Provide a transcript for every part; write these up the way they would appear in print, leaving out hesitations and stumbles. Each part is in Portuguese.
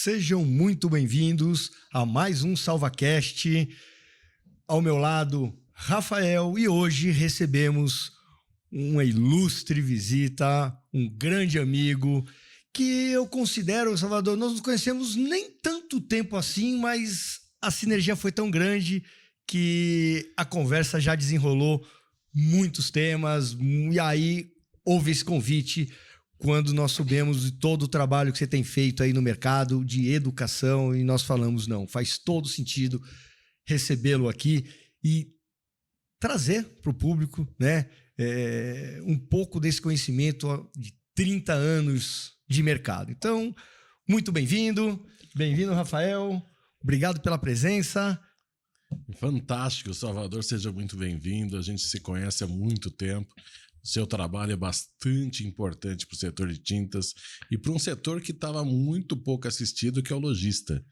Sejam muito bem-vindos a mais um SalvaCast. Ao meu lado, Rafael, e hoje recebemos uma ilustre visita, um grande amigo, que eu considero, Salvador, nós nos conhecemos nem tanto tempo assim, mas a sinergia foi tão grande que a conversa já desenrolou muitos temas, e aí houve esse convite quando nós soubemos de todo o trabalho que você tem feito aí no mercado de educação, e nós falamos, não, faz todo sentido recebê-lo aqui e trazer para o público, né, um pouco desse conhecimento de 30 anos de mercado. Então, muito bem-vindo, Rafael, obrigado pela presença. Fantástico, Salvador, seja muito bem-vindo, a gente se conhece há muito tempo. O seu trabalho é bastante importante para o setor de tintas e para um setor que estava muito pouco assistido, que é o lojista.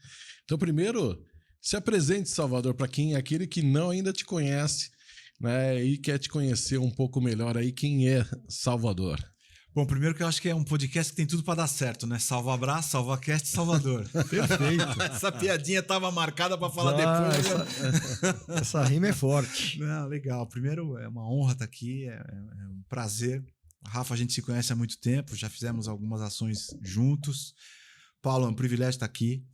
Então, primeiro, se apresente, Salvador, para aquele que não ainda te conhece, né, e quer te conhecer um pouco melhor aí, quem é Salvador. Bom, primeiro que eu acho que é um podcast que tem tudo para dar certo, né? Salva Abraço, SalvaCast, Salvador. Perfeito. Essa piadinha estava marcada para falar depois. Essa rima é forte. Não, legal. Primeiro, é uma honra estar aqui, é um prazer. Rafa, a gente se conhece há muito tempo, já fizemos algumas ações juntos. Paulo, é um privilégio estar aqui.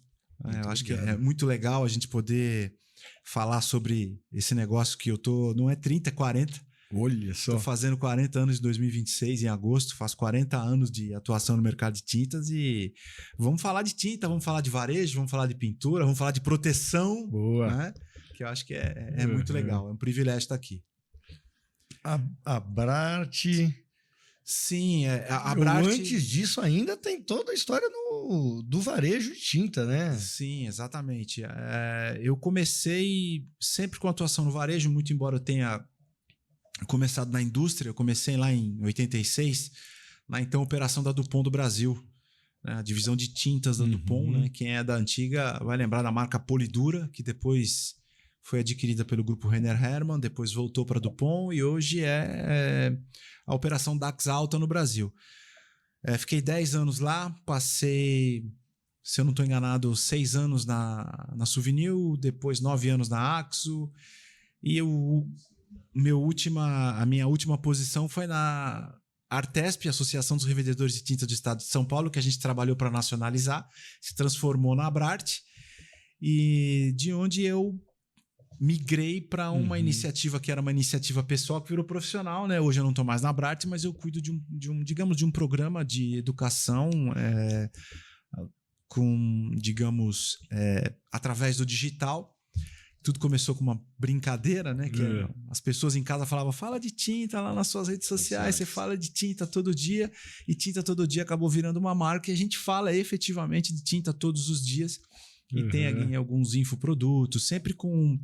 Eu acho que é muito legal a gente poder falar sobre esse negócio que eu tô, não é 30, é 40. Olha só. Estou fazendo 40 anos em 2026, em agosto, faço 40 anos de atuação no mercado de tintas e vamos falar de tinta, vamos falar de varejo, vamos falar de pintura, vamos falar de proteção. Boa. Né? Que eu acho que é muito legal, é um privilégio estar aqui. A Brart... Sim, a Brart... Antes disso ainda tem toda a história do varejo de tinta, né? Sim, exatamente. Eu comecei sempre com atuação no varejo, muito embora eu tenha começado na indústria. Eu comecei lá em 86, na então operação da Dupont do Brasil, né? A divisão de tintas da Dupont, né? Quem é da antiga vai lembrar da marca Polidura, que depois foi adquirida pelo grupo Renner Hermann, depois voltou para a Dupont e hoje é a operação Dax Alta no Brasil. Fiquei 10 anos lá, passei, se eu não estou enganado, 6 anos na Souvenir, depois 9 anos na Axo, e a minha última posição foi na Artesp, Associação dos Revendedores de Tinta do Estado de São Paulo, que a gente trabalhou para nacionalizar, se transformou na Abrart, e de onde eu migrei para uma iniciativa que era uma iniciativa pessoal que virou profissional, né? Hoje eu não estou mais na Abrart, mas eu cuido de um programa de educação através do digital. Tudo começou com uma brincadeira, né? Que as pessoas em casa falavam, fala de tinta lá nas suas redes sociais, você fala de tinta todo dia, e tinta todo dia acabou virando uma marca, e a gente fala efetivamente de tinta todos os dias, e tem alguns infoprodutos, sempre com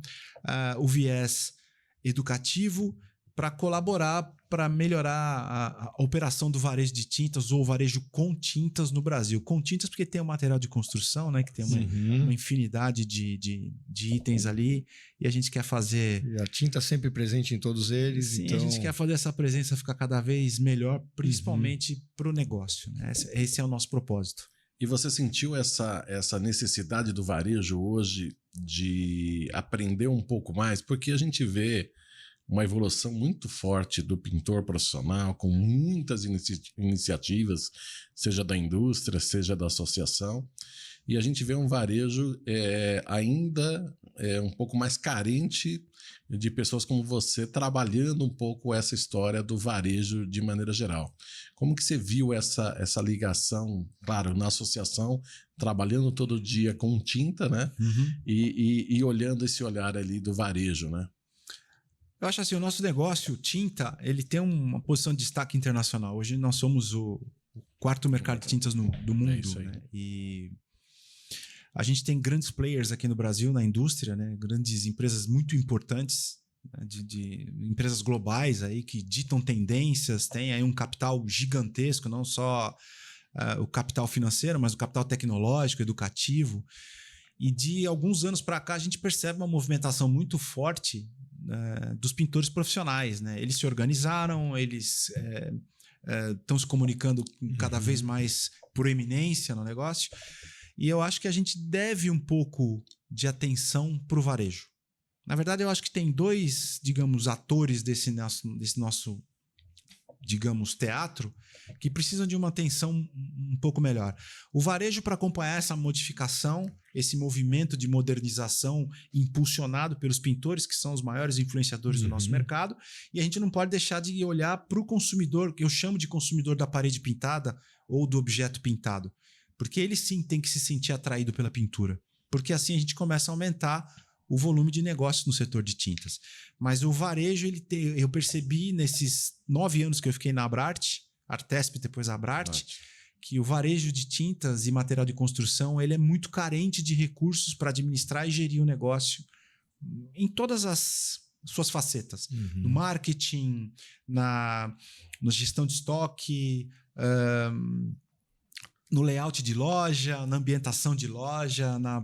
o viés educativo para colaborar, para melhorar a operação do varejo de tintas ou o varejo com tintas no Brasil. Com tintas porque tem o material de construção, né, que tem uma infinidade de itens ali, e a gente quer fazer... E a tinta sempre presente em todos eles. Sim, então... a gente quer fazer essa presença ficar cada vez melhor, principalmente para o negócio, né? Esse é o nosso propósito. E você sentiu essa necessidade do varejo hoje de aprender um pouco mais? Porque a gente vê uma evolução muito forte do pintor profissional, com muitas iniciativas, seja da indústria, seja da associação, e a gente vê um varejo ainda um pouco mais carente de pessoas como você trabalhando um pouco essa história do varejo de maneira geral. Como que você viu essa ligação, claro, na associação, trabalhando todo dia com tinta, né? E olhando esse olhar ali do varejo, né? Eu acho assim, o nosso negócio, tinta, ele tem uma posição de destaque internacional. Hoje nós somos o quarto mercado de tintas do mundo, né? E a gente tem grandes players aqui no Brasil, na indústria, né? Grandes empresas muito importantes, né? de empresas globais aí que ditam tendências, tem aí um capital gigantesco, não só o capital financeiro, mas o capital tecnológico, educativo. E de alguns anos para cá a gente percebe uma movimentação muito forte dos pintores profissionais, né? Eles se organizaram, eles estão se comunicando cada vez mais por eminência no negócio. E eu acho que a gente deve um pouco de atenção para o varejo. Na verdade, eu acho que tem dois, digamos, atores desse nosso, digamos, teatro que precisam de uma atenção um pouco melhor. O varejo, para acompanhar essa modificação, esse movimento de modernização impulsionado pelos pintores, que são os maiores influenciadores do nosso mercado, e a gente não pode deixar de olhar para o consumidor, que eu chamo de consumidor da parede pintada ou do objeto pintado, porque ele sim tem que se sentir atraído pela pintura, porque assim a gente começa a aumentar o volume de negócios no setor de tintas. Mas o varejo, eu percebi nesses 9 anos que eu fiquei na Abrarte, Artesp, depois Abrarte, que o varejo de tintas e material de construção ele é muito carente de recursos para administrar e gerir o negócio em todas as suas facetas. No marketing, na gestão de estoque, no layout de loja, na ambientação de loja, na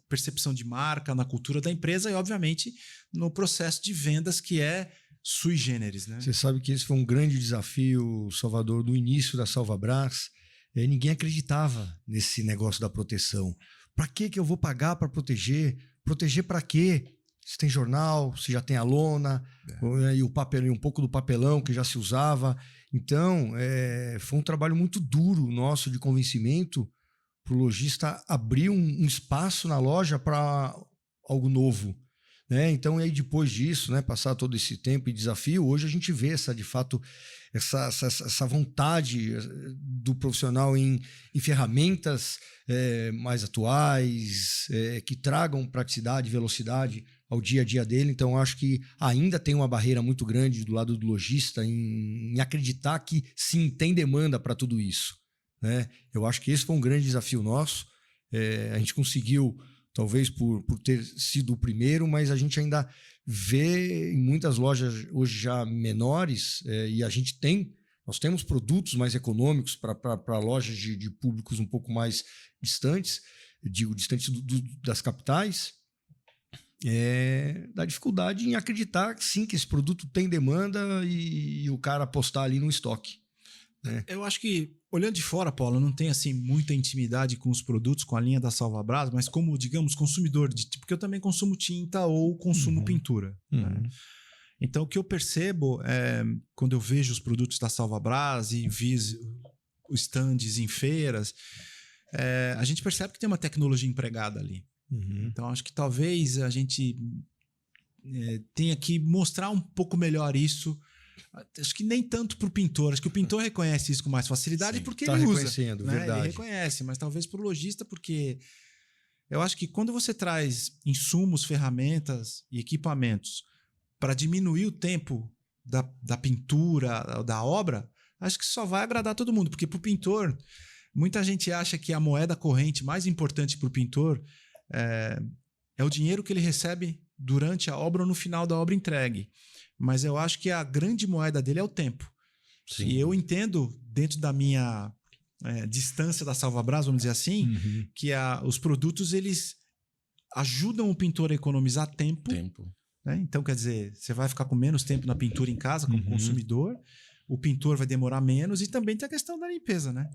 percepção de marca, na cultura da empresa e, obviamente, no processo de vendas que é sui generis, né? Você sabe que esse foi um grande desafio, Salvador, do início da Salvabras. Ninguém acreditava nesse negócio da proteção. Para que eu vou pagar para proteger? Proteger para quê? Se tem jornal, se já tem a lona, e o papel, e um pouco do papelão que já se usava. Então, foi um trabalho muito duro nosso de convencimento para o lojista abrir um espaço na loja para algo novo. Né? Então, aí depois disso, né, passar todo esse tempo e desafio, hoje a gente vê de fato essa vontade do profissional em ferramentas mais atuais, que tragam praticidade e velocidade ao dia a dia dele. Então, acho que ainda tem uma barreira muito grande do lado do lojista em acreditar que sim, tem demanda para tudo isso. Né? Eu acho que esse foi um grande desafio nosso. A gente conseguiu, talvez por ter sido o primeiro, mas a gente ainda vê em muitas lojas hoje já menores, e nós temos produtos mais econômicos para lojas de públicos um pouco mais distantes, digo, distantes das capitais, da dificuldade em acreditar sim, que esse produto tem demanda e o cara apostar ali no estoque. Né? Eu acho que, olhando de fora, Paulo, eu não tenho assim, muita intimidade com os produtos, com a linha da Salvabras, mas como, digamos, consumidor, porque eu também consumo tinta ou consumo pintura. Né? Então, o que eu percebo quando eu vejo os produtos da Salvabras e vi os stands em feiras, a gente percebe que tem uma tecnologia empregada ali. Então, acho que talvez a gente tenha que mostrar um pouco melhor isso. Acho que nem tanto para o pintor. Acho que o pintor reconhece isso com mais facilidade. Sim, porque ele usa. Reconhecendo, né? verdade. Ele reconhece, mas talvez para o lojista, porque eu acho que quando você traz insumos, ferramentas e equipamentos para diminuir o tempo da pintura, da obra, acho que só vai agradar todo mundo. Porque para o pintor, muita gente acha que a moeda corrente mais importante para o pintor é o dinheiro que ele recebe durante a obra ou no final da obra entregue. Mas eu acho que a grande moeda dele é o tempo. Sim. E eu entendo, dentro da minha distância da Salvabras, vamos dizer assim, que os produtos eles ajudam o pintor a economizar tempo. Né? Então, quer dizer, você vai ficar com menos tempo na pintura em casa como consumidor, o pintor vai demorar menos e também tem a questão da limpeza. Né?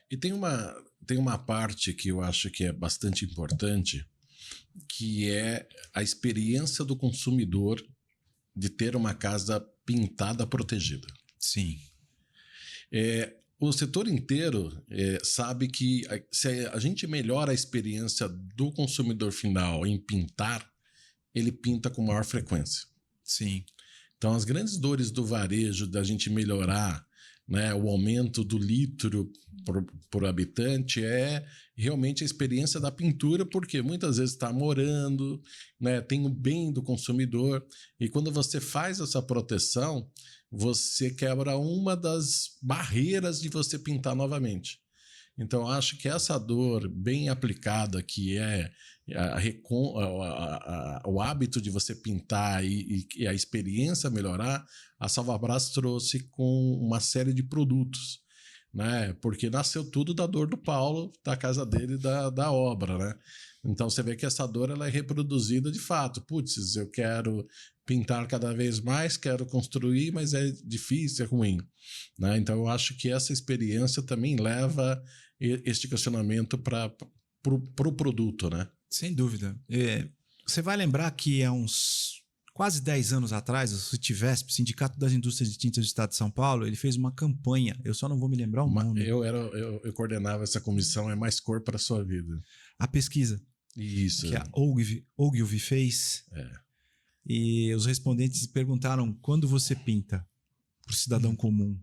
E tem uma parte que eu acho que é bastante importante, que é a experiência do consumidor de ter uma casa pintada protegida. Sim. O setor inteiro sabe que se a gente melhora a experiência do consumidor final em pintar, ele pinta com maior frequência. Sim. Então, as grandes dores do varejo, da gente melhorar, né, o aumento do litro por habitante, é realmente a experiência da pintura, porque muitas vezes está morando, né, tem o bem do consumidor, e quando você faz essa proteção, você quebra uma das barreiras de você pintar novamente. Então, acho que essa dor bem aplicada, que é o hábito de você pintar e a experiência melhorar, a Salvabras trouxe com uma série de produtos, né? Porque nasceu tudo da dor do Paulo, da casa dele, da obra, né? Então, você vê que essa dor ela é reproduzida de fato. Putz, eu quero pintar cada vez mais, quero construir, mas é difícil, é ruim. Né? Então, eu acho que essa experiência também leva este questionamento para pro produto, né? Sem dúvida. Você vai lembrar que há uns quase 10 anos atrás, o Citivesp, Sindicato das Indústrias de Tintas do Estado de São Paulo, ele fez uma campanha, eu só não vou me lembrar o nome. Eu coordenava essa comissão, é Mais Cor para a Sua Vida. A pesquisa. Isso. Que a Ogilvy fez. E os respondentes perguntaram quando você pinta para o cidadão comum.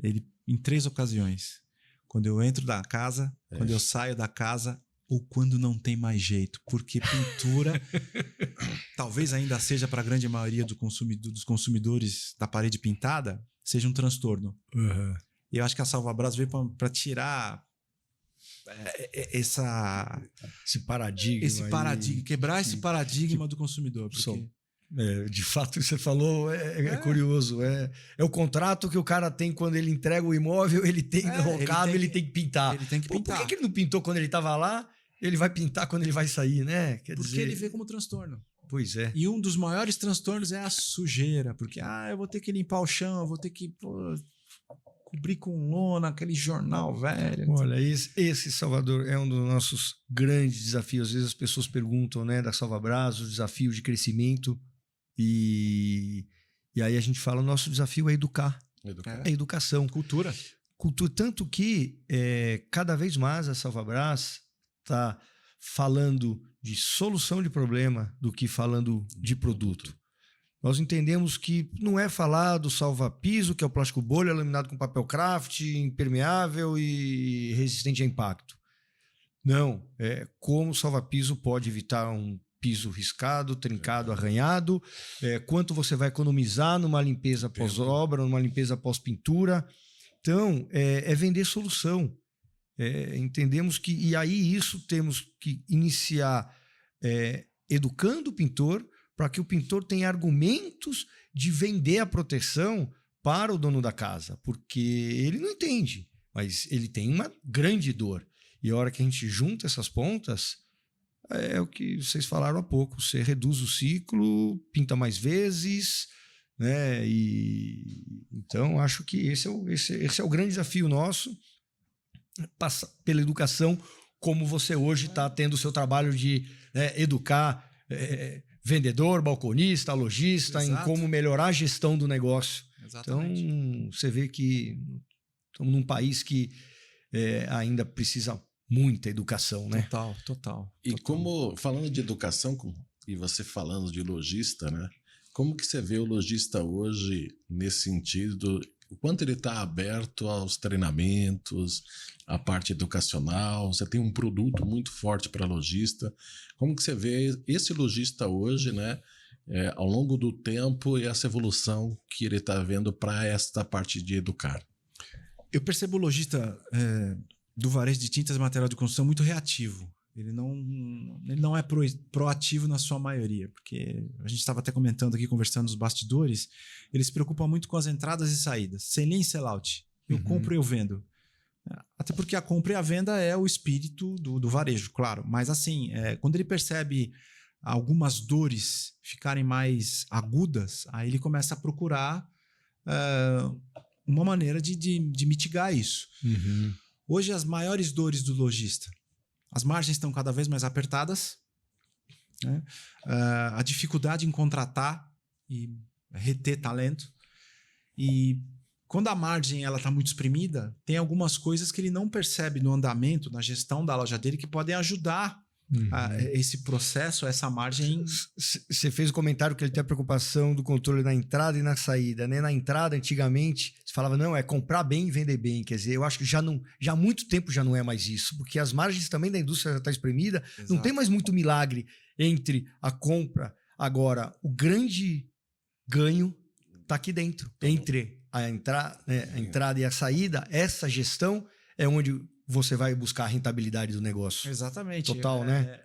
Ele, em 3 ocasiões. Quando eu entro da casa, quando eu saio da casa ou quando não tem mais jeito. Porque pintura, talvez ainda seja para a grande maioria dos consumidores da parede pintada, seja um transtorno. Uhum. E eu acho que a Salvabras veio para tirar esse paradigma, quebrar esse paradigma do consumidor. Porque... de fato, você falou, é curioso. É o contrato que o cara tem quando ele entrega o imóvel, ele tem locado, ele tem que pintar. Ele tem que pintar. Por que ele não pintou quando ele estava lá? Ele vai pintar quando ele vai sair, né? Porque ele vê como transtorno. Pois é. E um dos maiores transtornos é a sujeira. Porque, eu vou ter que limpar o chão, eu vou ter que cobrir com lona, aquele jornal velho. Olha, esse, Salvador, é um dos nossos grandes desafios. Às vezes as pessoas perguntam, né, da Salvabras, os desafios de crescimento. E aí a gente fala, o nosso desafio é educar. É educação. Cultura. Tanto que cada vez mais a Salvabras está falando de solução de problema do que falando de produto. Nós entendemos que não é falar do salva-piso, que é o plástico bolha laminado com papel craft, impermeável e resistente a impacto. Não, como o salva-piso pode evitar um piso riscado, trincado, arranhado, quanto você vai economizar numa limpeza pós-obra, numa limpeza pós-pintura. Então, é vender solução. Entendemos que, e aí isso temos que iniciar educando o pintor para que o pintor tenha argumentos de vender a proteção para o dono da casa, porque ele não entende, mas ele tem uma grande dor. E a hora que a gente junta essas pontas, é o que vocês falaram há pouco, você reduz o ciclo, pinta mais vezes, né? E então acho que esse é o grande desafio nosso, passar pela educação, como você hoje está tendo o seu trabalho de educar vendedor, balconista, lojista, em como melhorar a gestão do negócio. Exatamente. Então você vê que estamos num país que ainda precisa muita educação, né? Total. E como, falando de educação, e você falando de lojista, né? Como que você vê o lojista hoje nesse sentido? O quanto ele está aberto aos treinamentos, à parte educacional? Você tem um produto muito forte para lojista. Como que você vê esse lojista hoje, né? Ao longo do tempo e essa evolução que ele está vendo para esta parte de educar? Eu percebo o lojista do varejo de tintas e material de construção muito reativo. Ele não é proativo na sua maioria, porque a gente estava até comentando aqui, conversando nos bastidores, ele se preocupa muito com as entradas e saídas, sell-in e sell-out. Eu compro e eu vendo. Até porque a compra e a venda é o espírito do varejo, claro. Mas assim, quando ele percebe algumas dores ficarem mais agudas, aí ele começa a procurar uma maneira de mitigar isso. Hoje, as maiores dores do lojista, as margens estão cada vez mais apertadas, né? A dificuldade em contratar e reter talento. E quando a margem está muito exprimida, tem algumas coisas que ele não percebe no andamento, na gestão da loja dele, que podem ajudar esse processo, essa margem. Você fez o comentário que ele tem a preocupação do controle na entrada e na saída, né? Na entrada, antigamente, se falava, não, é comprar bem e vender bem. Quer dizer, eu acho que já há muito tempo já não é mais isso, porque as margens também da indústria já estão espremida. Exato. Não tem mais muito milagre entre a compra. Agora, o grande ganho está aqui dentro. Entre a entrada e a saída, essa gestão é onde você vai buscar a rentabilidade do negócio. Exatamente. Total, né?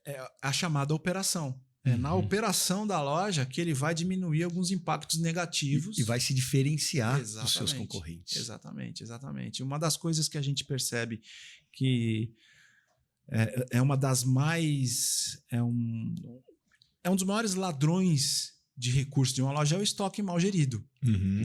É a chamada operação. É na operação da loja que ele vai diminuir alguns impactos negativos. E vai se diferenciar dos seus concorrentes. Exatamente. Uma das coisas que a gente percebe que é uma das mais... É um dos maiores ladrões de recursos de uma loja é o estoque mal gerido.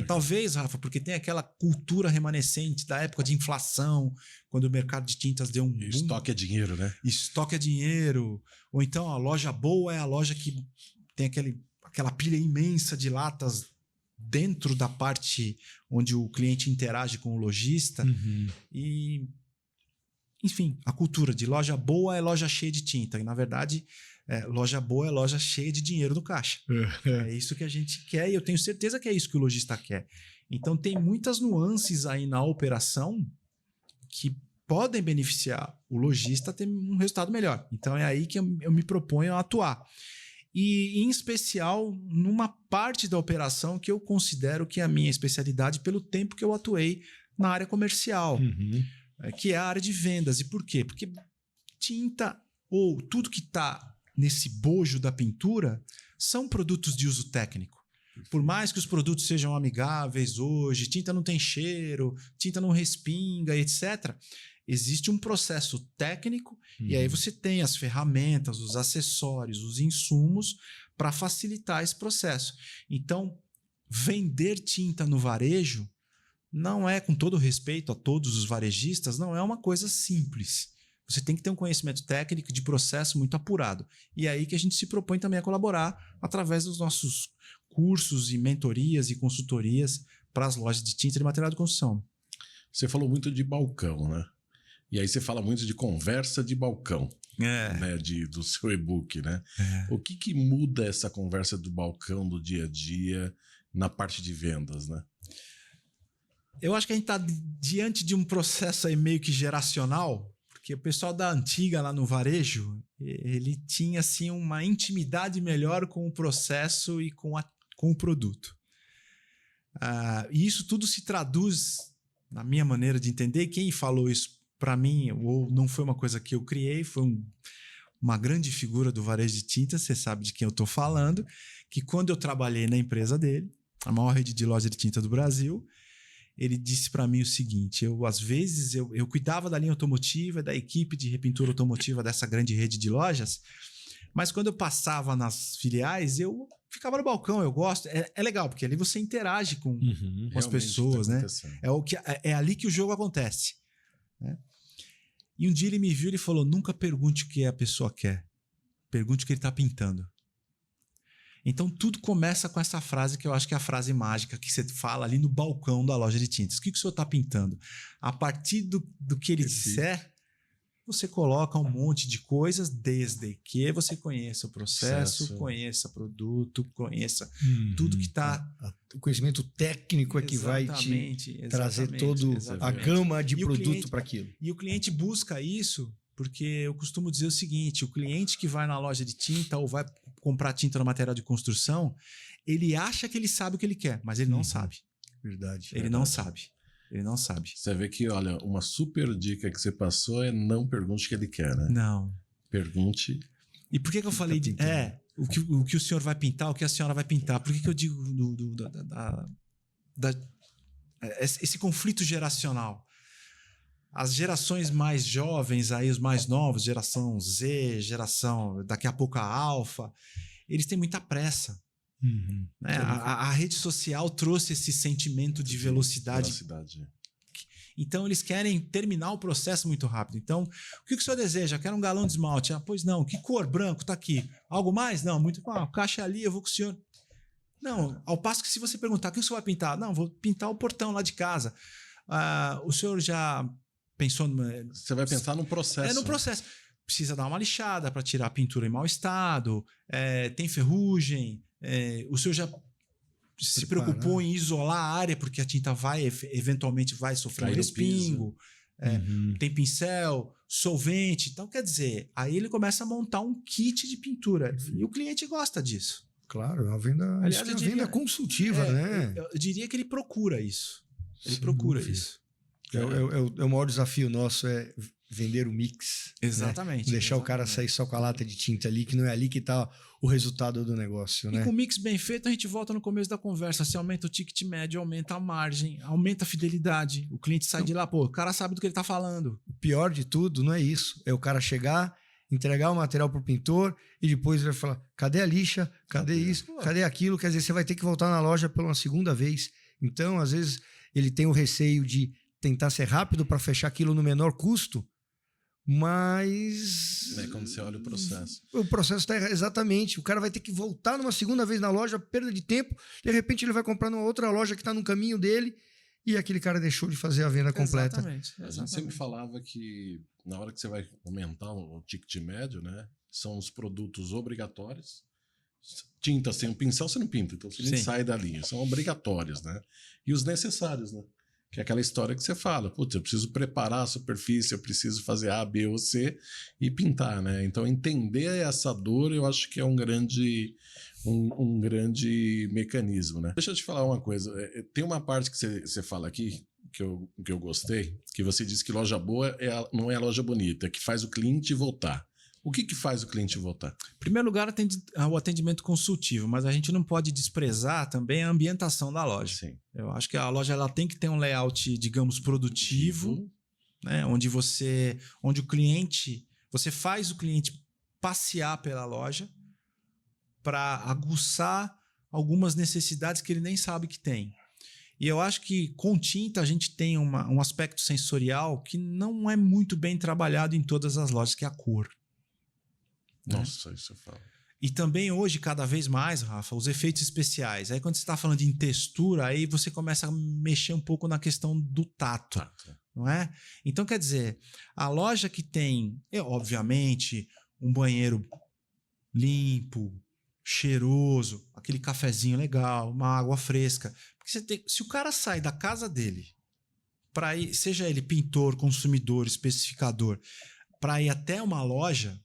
Talvez, Rafa, porque tem aquela cultura remanescente da época de inflação, quando o mercado de tintas deu um boom. Estoque é dinheiro, né? Estoque é dinheiro. Ou então a loja boa é a loja que tem aquela pilha imensa de latas dentro da parte onde o cliente interage com o lojista. E, enfim, a cultura de loja boa é loja cheia de tinta. E, na verdade, loja boa é loja cheia de dinheiro no caixa. É isso que a gente quer e eu tenho certeza que é isso que o lojista quer. Então, tem muitas nuances aí na operação que podem beneficiar o lojista a ter um resultado melhor. Então, é aí que eu me proponho a atuar. E, em especial, numa parte da operação que eu considero que é a minha especialidade pelo tempo que eu atuei na área comercial, que é a área de vendas. E por quê? Porque tinta ou tudo que está nesse bojo da pintura são produtos de uso técnico. Por mais que os produtos sejam amigáveis hoje, tinta não tem cheiro, tinta não respinga, etc., existe um processo técnico e aí você tem as ferramentas, os acessórios, os insumos para facilitar esse processo. Então, vender tinta no varejo não é, com todo respeito a todos os varejistas, não é uma coisa simples. Você tem que ter um conhecimento técnico de processo muito apurado. E é aí que a gente se propõe também a colaborar através dos nossos cursos e mentorias e consultorias para as lojas de tinta e de material de construção. Você falou muito de balcão, né? E aí você fala muito de conversa de balcão, né? Do seu e-book, né? O que muda essa conversa do balcão do dia a dia na parte de vendas, né? Eu acho que a gente está diante de um processo aí meio que geracional, porque o pessoal da antiga lá no varejo, ele tinha assim uma intimidade melhor com o processo e com o produto. E isso tudo se traduz, na minha maneira de entender, quem falou isso para mim, ou não foi uma coisa que eu criei, foi uma grande figura do varejo de tinta, você sabe de quem eu estou falando, que quando eu trabalhei na empresa dele, a maior rede de loja de tinta do Brasil, ele disse para mim o seguinte: às vezes eu cuidava da linha automotiva, da equipe de repintura automotiva dessa grande rede de lojas, mas quando eu passava nas filiais, eu ficava no balcão, eu gosto, é legal, porque ali você interage com as pessoas, né? É ali que o jogo acontece, né? E um dia ele me viu e ele falou: nunca pergunte o que a pessoa quer, pergunte o que ele está pintando. Então tudo começa com essa frase que eu acho que é a frase mágica que você fala ali no balcão da loja de tintas. O que o senhor está pintando? A partir do que ele disser, você coloca um monte de coisas, desde que você conheça o processo, conheça o produto, conheça tudo que está... O conhecimento técnico é que vai te trazer toda a gama de produto para aquilo. E o cliente busca isso porque eu costumo dizer o seguinte: o cliente que vai na loja de tinta ou vai comprar tinta no material de construção, ele acha que ele sabe o que ele quer, mas ele não sabe. Verdade. Ele não sabe. Ele não sabe. Você vê que, olha, uma super dica que você passou é não pergunte o que ele quer, né? Não. Pergunte. E por que eu falei de... o que o senhor vai pintar, o que a senhora vai pintar? Por que eu digo esse conflito geracional? As gerações mais jovens, aí, os mais novos, geração Z, geração daqui a pouco a alfa, eles têm muita pressa. Né? A rede social trouxe esse sentimento de velocidade. Então eles querem terminar o processo muito rápido. Então, o que o senhor deseja? Quero um galão de esmalte. Pois não. Que cor? Branco, tá aqui. Algo mais? Não, muito. Caixa ali, eu vou com o senhor. Não, ao passo que se você perguntar: o que o senhor vai pintar? Não, vou pintar o portão lá de casa. O senhor já pensou numa... Você vai pensar no processo. No processo. Precisa dar uma lixada para tirar a pintura em mau estado, tem ferrugem. O senhor já se preocupou em isolar a área porque a tinta eventualmente vai sofrer um respingo, tem pincel, solvente. Então, quer dizer, aí ele começa a montar um kit de pintura. E o cliente gosta disso. Claro, é uma venda, aliás, venda consultiva, né? Eu diria que ele procura isso. Ele procura isso. O maior desafio nosso é vender o mix. Exatamente. Né? Deixar o cara sair só com a lata de tinta ali, que não é ali que está o resultado do negócio. E com o mix bem feito, a gente volta no começo da conversa. Você aumenta o ticket médio, aumenta a margem, aumenta a fidelidade. O cliente sai de lá, o cara sabe do que ele está falando. O pior de tudo não é isso. É o cara chegar entregar o material para o pintor e depois vai falar, cadê a lixa? Cadê isso? Cadê aquilo? Quer dizer, você vai ter que voltar na loja pela segunda vez. Então, às vezes, ele tem o receio de tentar ser rápido para fechar aquilo no menor custo, mas... É quando você olha o processo. O processo está exatamente. O cara vai ter que voltar numa segunda vez na loja, perda de tempo. De repente ele vai comprar numa outra loja que está no caminho dele e aquele cara deixou de fazer a venda completa. Exatamente. A gente sempre falava que na hora que você vai aumentar o ticket médio, né, são os produtos obrigatórios. Tinta sem o pincel você não pinta, então você nem sai da linha. São obrigatórios, né? E os necessários, né? Que é aquela história que você fala, putz, eu preciso preparar a superfície, eu preciso fazer A, B ou C e pintar, né? Então entender essa dor eu acho que é um grande mecanismo, né? Deixa eu te falar uma coisa, tem uma parte que você fala aqui que eu gostei, que você disse que loja boa não é a loja bonita, é que faz o cliente voltar. O que faz o cliente voltar? Em primeiro lugar, o atendimento consultivo, mas a gente não pode desprezar também a ambientação da loja. Sim. Eu acho que a loja ela tem que ter um layout, digamos, produtivo, né? Onde o cliente, você faz o cliente passear pela loja para aguçar algumas necessidades que ele nem sabe que tem. E eu acho que com tinta a gente tem um aspecto sensorial que não é muito bem trabalhado em todas as lojas, que é a cor. Nossa, isso eu falo. E também hoje, cada vez mais, Rafa, os efeitos especiais. Aí quando você está falando em textura, aí você começa a mexer um pouco na questão do tato, não é? Então, quer dizer, a loja que tem, obviamente, um banheiro limpo, cheiroso, aquele cafezinho legal, uma água fresca. Porque se o cara sai da casa dele, para ir, seja ele pintor, consumidor, especificador, para ir até uma loja,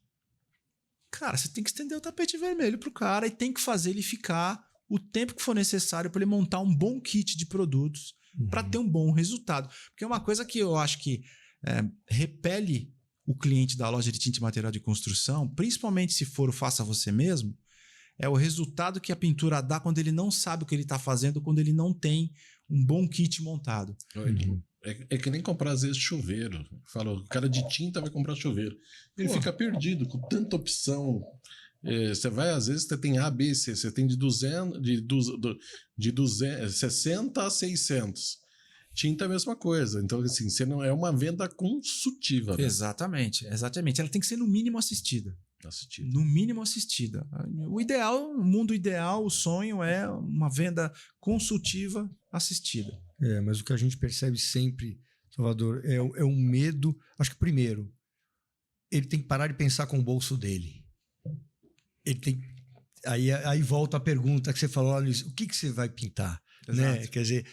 cara, você tem que estender o tapete vermelho pro cara e tem que fazer ele ficar o tempo que for necessário para ele montar um bom kit de produtos para ter um bom resultado. Porque é uma coisa que eu acho que repele o cliente da loja de tinta e material de construção, principalmente se for o faça você mesmo, é o resultado que a pintura dá quando ele não sabe o que ele está fazendo, quando ele não tem um bom kit montado. É que nem comprar, às vezes, chuveiro. Fala, o cara de tinta vai comprar chuveiro. Ele fica perdido com tanta opção. Você vai, às vezes, você tem A, B, C. Você tem de 60 a 600. Tinta é a mesma coisa. Então, assim, você não é uma venda consultiva. Né? Exatamente. Ela tem que ser no mínimo assistida. No mínimo assistida. O mundo ideal, o sonho é uma venda consultiva assistida. Mas o que a gente percebe sempre, Salvador, é um medo. Acho que, primeiro, ele tem que parar de pensar com o bolso dele. Ele tem. Aí volta a pergunta que você falou lá no início: o que você vai pintar? Né? Quer dizer,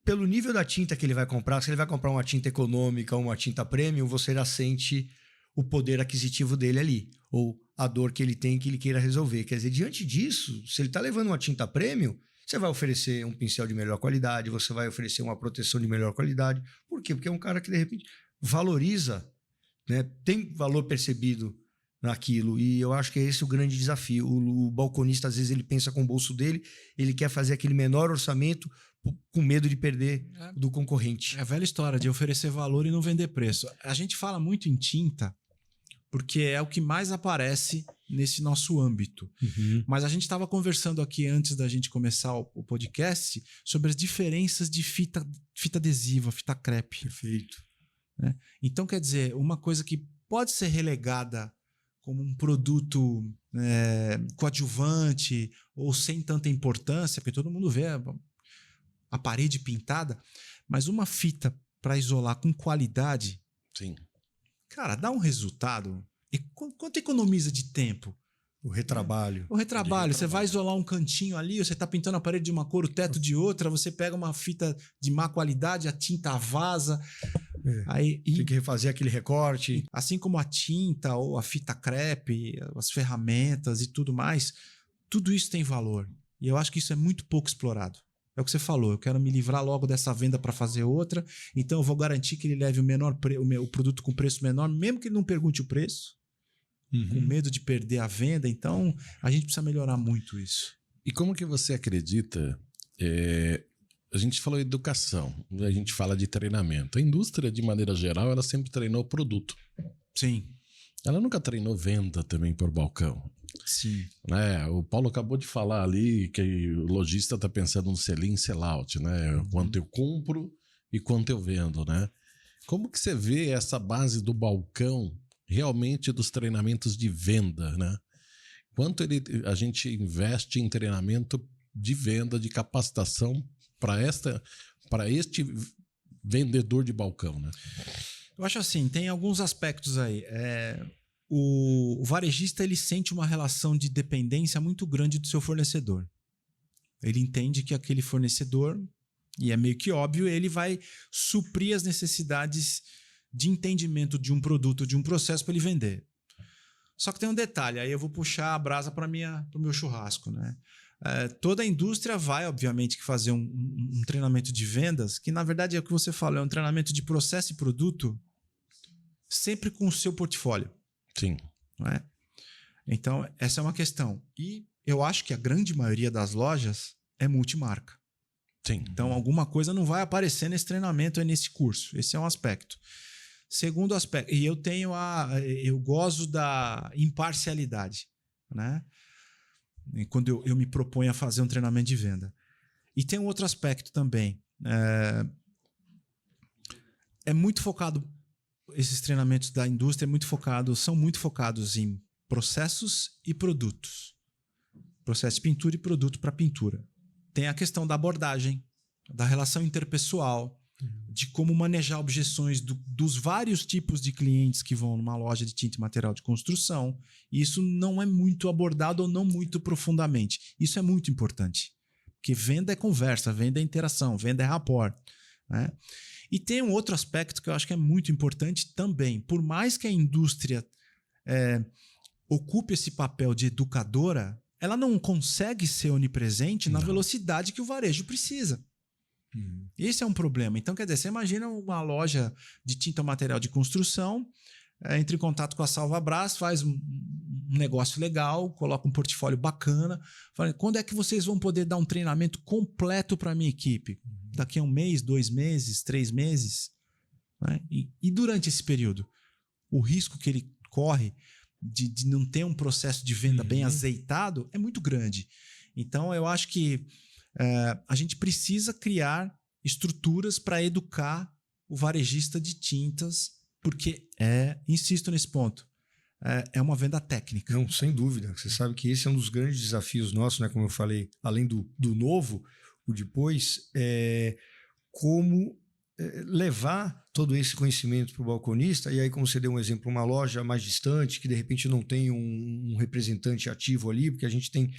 pelo nível da tinta que ele vai comprar, se ele vai comprar uma tinta econômica ou uma tinta premium, você já sente o poder aquisitivo dele ali, ou a dor que ele tem que ele queira resolver. Quer dizer, diante disso, se ele está levando uma tinta premium, você vai oferecer um pincel de melhor qualidade, você vai oferecer uma proteção de melhor qualidade. Por quê? Porque é um cara que, de repente, valoriza, né? Tem valor percebido naquilo. E eu acho que é esse o grande desafio. O balconista, às vezes, ele pensa com o bolso dele, ele quer fazer aquele menor orçamento com medo de perder do concorrente. É a velha história de oferecer valor e não vender preço. A gente fala muito em tinta porque é o que mais aparece nesse nosso âmbito. Mas a gente estava conversando aqui antes da gente começar o podcast sobre as diferenças de fita adesiva, fita crepe. Perfeito. Né? Então, quer dizer, uma coisa que pode ser relegada como um produto coadjuvante ou sem tanta importância, porque todo mundo vê a parede pintada, mas uma fita para isolar com qualidade, sim, cara, dá um resultado. E quanto economiza de tempo? O retrabalho. Você vai isolar um cantinho ali, você está pintando a parede de uma cor, o teto de outra, você pega uma fita de má qualidade, a tinta vaza. Tem que refazer aquele recorte. Assim como a tinta ou a fita crepe, as ferramentas e tudo mais, tudo isso tem valor. E eu acho que isso é muito pouco explorado. É o que você falou, eu quero me livrar logo dessa venda para fazer outra, então eu vou garantir que ele leve o produto com preço menor, mesmo que ele não pergunte o preço, com medo de perder a venda. Então a gente precisa melhorar muito isso. E como que você acredita? A gente falou educação, a gente fala de treinamento. A indústria, de maneira geral, ela sempre treinou o produto. Sim. ela nunca treinou venda também por balcão. Sim. Né? O Paulo acabou de falar ali que o lojista está pensando no sell-in, sell-out, né? Quanto eu compro e quanto eu vendo, né? Como que você vê essa base do balcão realmente dos treinamentos de venda, né? Quanto a gente investe em treinamento de venda, de capacitação para este vendedor de balcão, né? Eu acho assim, tem alguns aspectos aí. O varejista ele sente uma relação de dependência muito grande do seu fornecedor. Ele entende que aquele fornecedor, e é meio que óbvio, ele vai suprir as necessidades de entendimento de um produto, de um processo para ele vender. Só que tem um detalhe, aí eu vou puxar a brasa para o meu churrasco, né? Toda a indústria vai, obviamente, fazer um treinamento de vendas, que na verdade é o que você falou, é um treinamento de processo e produto, sempre com o seu portfólio. Sim. Não é? Então, essa é uma questão. E eu acho que a grande maioria das lojas é multimarca. Sim. Então, alguma coisa não vai aparecer nesse treinamento e nesse curso. Esse é um aspecto. Segundo aspecto, e eu gozo da imparcialidade, né? Quando eu me proponho a fazer um treinamento de venda. E tem um outro aspecto também. É muito focado, esses treinamentos da indústria são muito focados em processos e produtos. Processo de pintura e produto para pintura. Tem a questão da abordagem, da relação interpessoal, de como manejar objeções dos vários tipos de clientes que vão numa loja de tinta e material de construção. E isso não é muito abordado ou não muito profundamente. Isso é muito importante. Porque venda é conversa, venda é interação, venda é rapport, né? E tem um outro aspecto que eu acho que é muito importante também. Por mais que a indústria ocupe esse papel de educadora, ela não consegue ser onipresente na velocidade que o varejo precisa. Esse é um problema. Então, quer dizer, você imagina uma loja de tinta material de construção, entra em contato com a Salvabras, faz um negócio legal, coloca um portfólio bacana, fala, quando é que vocês vão poder dar um treinamento completo para a minha equipe? Daqui a 1 mês, 2 meses, 3 meses? Né? E durante esse período, o risco que ele corre de não ter um processo de venda bem azeitado é muito grande. Então, eu acho que a gente precisa criar estruturas para educar o varejista de tintas, porque insisto nesse ponto, é uma venda técnica. Não, sem dúvida. Você sabe que esse é um dos grandes desafios nossos, né? Como eu falei, além do novo, o depois, como levar todo esse conhecimento para o balconista. E aí, como você deu um exemplo, uma loja mais distante, que de repente não tem um representante ativo ali, porque a gente tem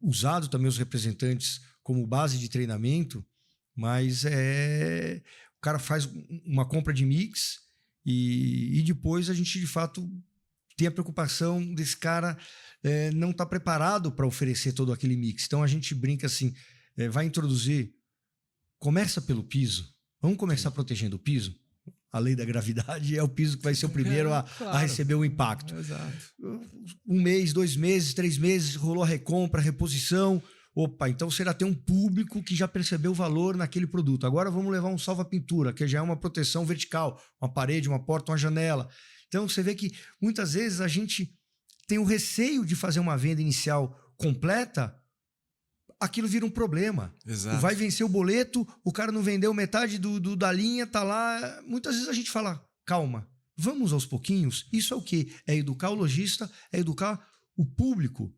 usado também os representantes como base de treinamento, mas o cara faz uma compra de mix e depois a gente, de fato, tem a preocupação desse cara não estar preparado para oferecer todo aquele mix. Então a gente brinca assim, vai introduzir, começa pelo piso, vamos começar protegendo o piso? A lei da gravidade é o piso que vai ser o primeiro a receber o impacto. Exato. 1 mês, 2 meses, 3 meses, rolou a recompra, a reposição. Opa, então você já tem um público que já percebeu o valor naquele produto. Agora vamos levar um salva-pintura, que já é uma proteção vertical, uma parede, uma porta, uma janela. Então você vê que muitas vezes a gente tem o receio de fazer uma venda inicial completa, aquilo vira um problema. Exato. Vai vencer o boleto, o cara não vendeu metade da linha, tá lá. Muitas vezes a gente fala, calma, vamos aos pouquinhos. Isso é o quê? É educar o lojista, é educar o público,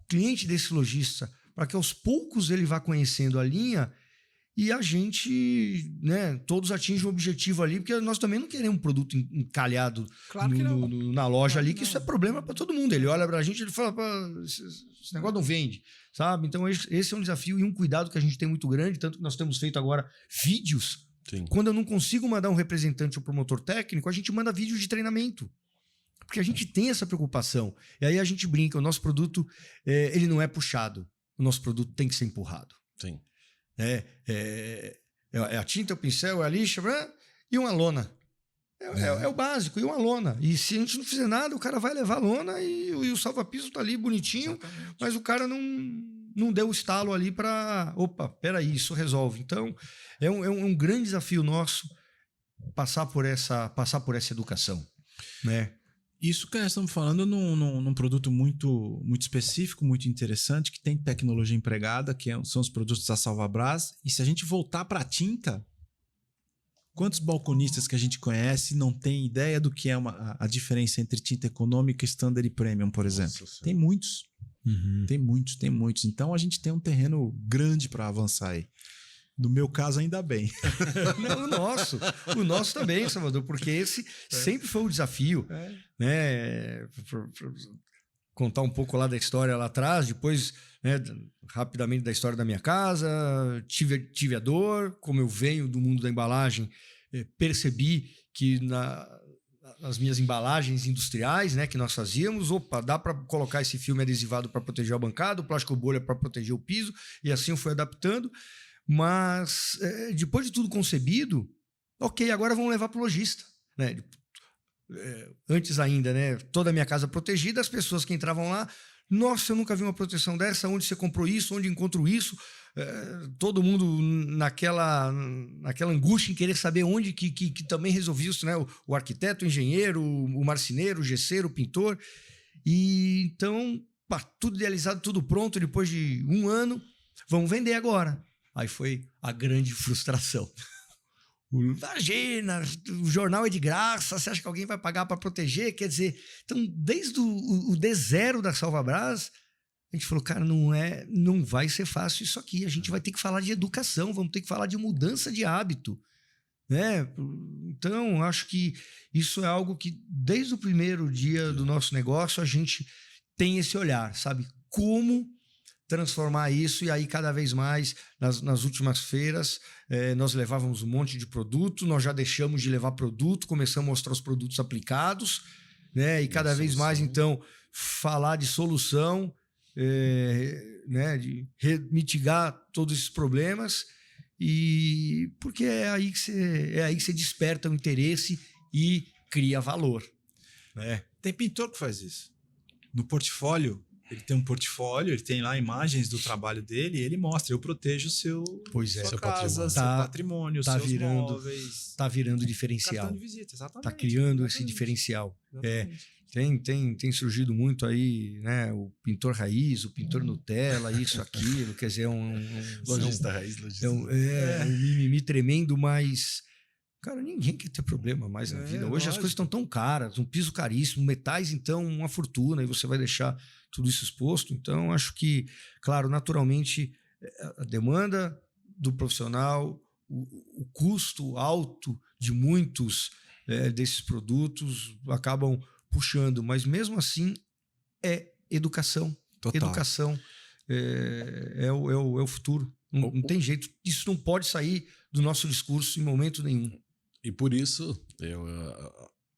o cliente desse lojista, para que aos poucos ele vá conhecendo a linha e a gente, né, todos atinjam o objetivo ali, porque nós também não queremos um produto encalhado na loja ali, que isso é problema para todo mundo. Ele olha para a gente e fala, esse negócio não vende, sabe? Então esse é um desafio e um cuidado que a gente tem muito grande, tanto que nós temos feito agora vídeos. Sim. Quando eu não consigo mandar um representante ou promotor técnico, a gente manda vídeos de treinamento. Porque a gente tem essa preocupação. E aí a gente brinca, o nosso produto, ele não é puxado. O nosso produto tem que ser empurrado. Sim. É a tinta, o pincel, é a lixa e uma lona. É o básico, e uma lona. E se a gente não fizer nada, o cara vai levar a lona e o salva-piso tá ali bonitinho, exatamente. Mas o cara não deu o estalo ali para... Opa, peraí, isso resolve. Então, é um grande desafio nosso passar por essa educação, né? Isso que nós estamos falando num produto muito, muito específico, muito interessante, que tem tecnologia empregada, são os produtos da Salvabras. E se a gente voltar para a tinta, quantos balconistas que a gente conhece não tem ideia do que é a diferença entre tinta econômica, standard e premium, por exemplo? Tem muitos. Tem muitos. Então a gente tem um terreno grande para avançar aí. No meu caso, ainda bem. Não, o nosso também, Salvador, porque esse sempre foi o desafio, né? Contar um pouco lá da história lá atrás, depois, né, rapidamente da história da minha casa, tive a dor, como eu venho do mundo da embalagem, percebi que nas minhas embalagens industriais, né, que nós fazíamos, dá para colocar esse filme adesivado para proteger a bancada, o plástico bolha para proteger o piso, e assim eu fui adaptando. Mas, depois de tudo concebido, ok, agora vamos levar para o lojista. Né? Antes ainda, né? Toda a minha casa protegida, as pessoas que entravam lá, nossa, eu nunca vi uma proteção dessa, onde você comprou isso, onde encontro isso? Todo mundo naquela angústia em querer saber onde que também resolvia isso, né? O arquiteto, o engenheiro, o marceneiro, o gesseiro, o pintor. E então, tudo idealizado, tudo pronto, depois de 1 ano, vamos vender agora. Aí foi a grande frustração. Imagina, o jornal é de graça, você acha que alguém vai pagar para proteger? Quer dizer, então, desde o D0 da Salvabras, a gente falou, cara, não vai ser fácil isso aqui. A gente vai ter que falar de educação, vamos ter que falar de mudança de hábito. Né? Então, acho que isso é algo que, desde o primeiro dia do nosso negócio, a gente tem esse olhar, sabe? Como transformar isso, e aí cada vez mais, nas últimas feiras, nós levávamos um monte de produto, nós já deixamos de levar produto, começamos a mostrar os produtos aplicados, né? E cada vez mais, então, falar de solução, né? De mitigar todos esses problemas, e porque é aí que você desperta o interesse e cria valor. Né? Tem pintor que faz isso. No portfólio, ele tem um portfólio, ele tem lá imagens do trabalho dele e ele mostra, eu protejo sua casa, seu patrimônio, seus móveis. Tá virando diferencial. Cartão de visita, exatamente. Tá criando esse diferencial. Tem surgido muito aí, né? O pintor raiz, o pintor Nutella, isso, aquilo, quer dizer, lojista raiz, lojista. Um mimimi tremendo, mas... Cara, ninguém quer ter problema mais na vida. Hoje as coisas estão tão caras, um piso caríssimo, metais, então, uma fortuna, e você vai deixar tudo isso exposto. Então, acho que, claro, naturalmente, a demanda do profissional, o custo alto de muitos desses produtos acabam puxando, mas mesmo assim é educação. Total. Educação é o futuro. Não tem jeito. Isso não pode sair do nosso discurso em momento nenhum. E por isso,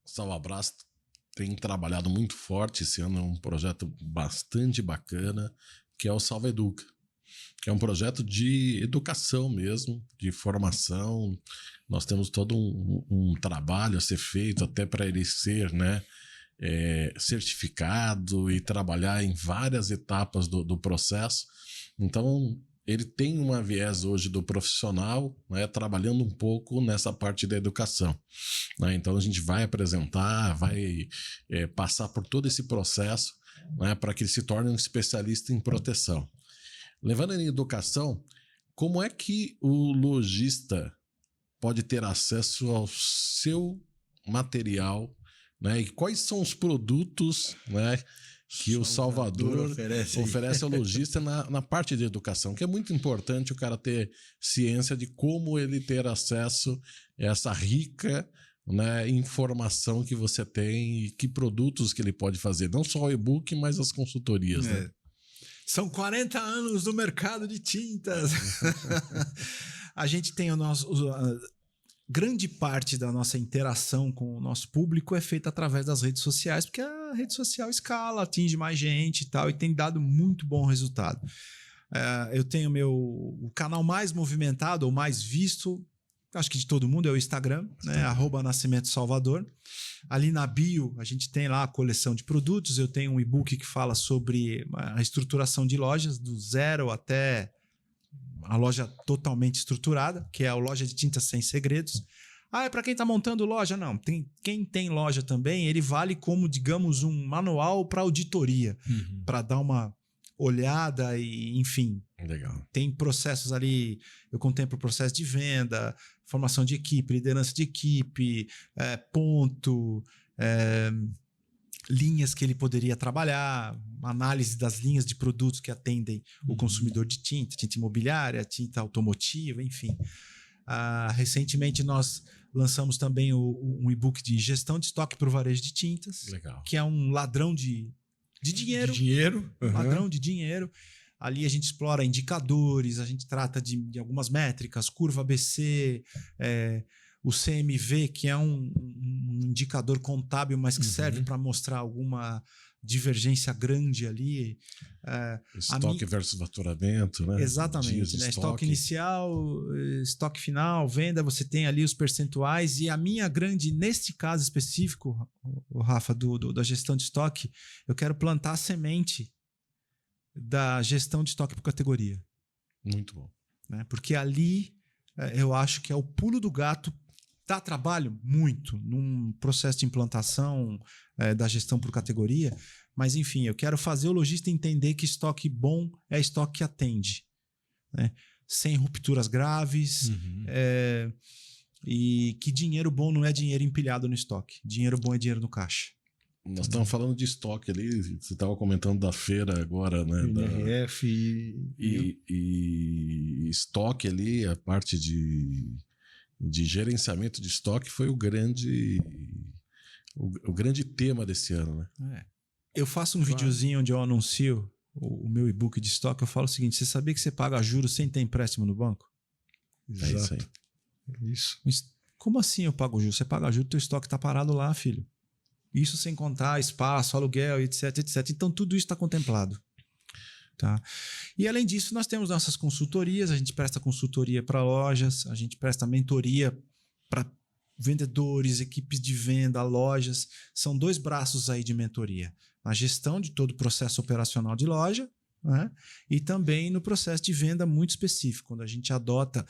Salvabras tem trabalhado muito forte esse ano, é um projeto bastante bacana, que é o Salva Educa, que é um projeto de educação mesmo, de formação. Nós temos todo um trabalho a ser feito até para ele ser, né, certificado e trabalhar em várias etapas do processo. Então, ele tem uma viés hoje do profissional, né, trabalhando um pouco nessa parte da educação. Né? Então a gente vai apresentar, vai passar por todo esse processo, né, para que ele se torne um especialista em proteção. Levando em educação, como é que o lojista pode ter acesso ao seu material, né, e quais são os produtos, né, que o Salvador oferece ao lojista na parte de educação, que é muito importante o cara ter ciência de como ele ter acesso a essa rica, né, informação que você tem e que produtos que ele pode fazer, não só o e-book, mas as consultorias. Né? São 40 anos no mercado de tintas. A gente tem grande parte da nossa interação com o nosso público é feita através das redes sociais, porque a rede social escala, atinge mais gente e tal, e tem dado muito bom resultado. Eu tenho o canal mais movimentado ou mais visto, acho que de todo mundo, é o Instagram, né? @NascimentoSalvador. Ali na bio, a gente tem lá a coleção de produtos, eu tenho um e-book que fala sobre a estruturação de lojas, do zero até a loja totalmente estruturada, que é a loja de tintas sem segredos. Ah, é para quem está montando loja? Não. Quem tem loja também, ele vale como, digamos, um manual para auditoria, para dar uma olhada e, enfim. Legal. Tem processos ali, eu contemplo o processo de venda, formação de equipe, liderança de equipe, ponto, linhas que ele poderia trabalhar, análise das linhas de produtos que atendem o consumidor de tinta imobiliária, tinta automotiva, enfim. Recentemente nós lançamos também um e-book de gestão de estoque para o varejo de tintas, Legal. que é um ladrão de dinheiro. De dinheiro. Ladrão de dinheiro. Ali a gente explora indicadores, a gente trata de algumas métricas, curva ABC, o CMV, que é um indicador contábil, mas que serve para mostrar alguma divergência grande ali. Estoque versus faturamento, né? Exatamente. Né? Estoque inicial, estoque final, venda, você tem ali os percentuais. E a minha grande, neste caso específico, o Rafa, da gestão de estoque, eu quero plantar a semente da gestão de estoque por categoria. Muito bom. Né? Porque ali eu acho que é o pulo do gato. Dá trabalho? Muito. Num processo de implantação da gestão por categoria. Mas, enfim, eu quero fazer o lojista entender que estoque bom é estoque que atende. Né? Sem rupturas graves. E que dinheiro bom não é dinheiro empilhado no estoque. Dinheiro bom é dinheiro no caixa. Nós estamos falando de estoque ali, você estava comentando da feira agora, né? NRF e estoque ali, a parte de gerenciamento de estoque foi o grande tema desse ano, né? Eu faço um videozinho onde eu anuncio o meu e-book de estoque. Eu falo o seguinte: você sabia que você paga juros sem ter empréstimo no banco? É isso aí. Isso. Mas como assim eu pago juros? Você paga juros, teu estoque está parado lá, filho. Isso sem contar espaço, aluguel, etc, etc. Então, tudo isso está contemplado. Tá? E, além disso, nós temos nossas consultorias. A gente presta consultoria para lojas, a gente presta mentoria para vendedores, equipes de venda, lojas. São 2 braços aí de mentoria. A gestão de todo o processo operacional de loja, né? E também no processo de venda muito específico, quando a gente adota...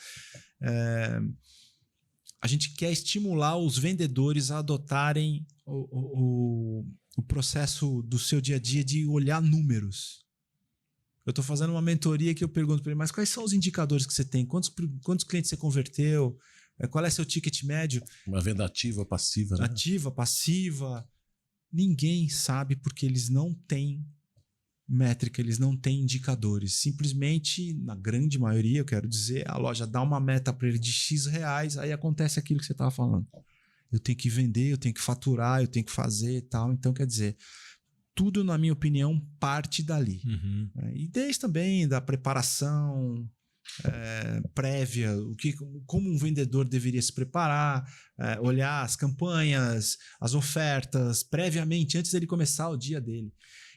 A gente quer estimular os vendedores a adotarem o processo do seu dia a dia de olhar números. Eu estou fazendo uma mentoria que eu pergunto para ele, mas quais são os indicadores que você tem? Quantos clientes você converteu? Qual é seu ticket médio? Uma venda ativa, passiva, né? Ativa, passiva. Ninguém sabe porque eles não têm métrica, eles não têm indicadores. Simplesmente, na grande maioria, eu quero dizer, a loja dá uma meta para ele de X reais, aí acontece aquilo que você estava falando. Eu tenho que vender, eu tenho que faturar, eu tenho que fazer e tal. Então, quer dizer, tudo, na minha opinião, parte dali. E desde também da preparação prévia, como um vendedor deveria se preparar, olhar as campanhas, as ofertas, previamente, antes dele começar o dia dele.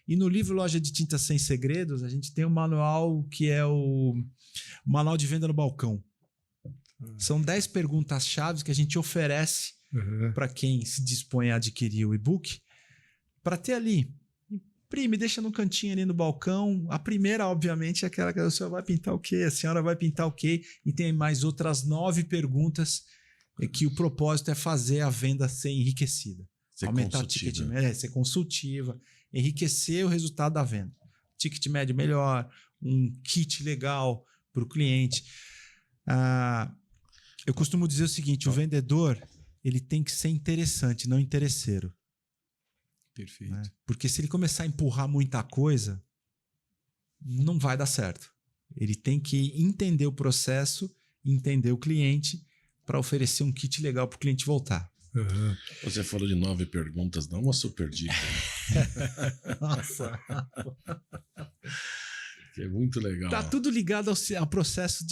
E no livro Loja de Tintas Sem Segredos, a gente tem um manual que é o Manual de Venda no Balcão. São 10 perguntas-chave que a gente oferece para quem se dispõe a adquirir o e-book, para ter ali. Imprime, deixa no cantinho ali no balcão. A primeira, obviamente, é aquela que o senhor vai pintar o quê? A senhora vai pintar o quê? E tem mais outras 9 perguntas que o propósito é fazer a venda ser enriquecida. Aumentar o ticket médio, ser consultiva, enriquecer o resultado da venda. Ticket médio melhor, um kit legal para o cliente. Eu costumo dizer o seguinte: o vendedor ele tem que ser interessante, não interesseiro. Perfeito. Né? Porque se ele começar a empurrar muita coisa, não vai dar certo. Ele tem que entender o processo, entender o cliente para oferecer um kit legal para o cliente voltar. Você falou de 9 perguntas, dá uma super dica. Nossa. Que é muito legal. Tá tudo ligado ao processo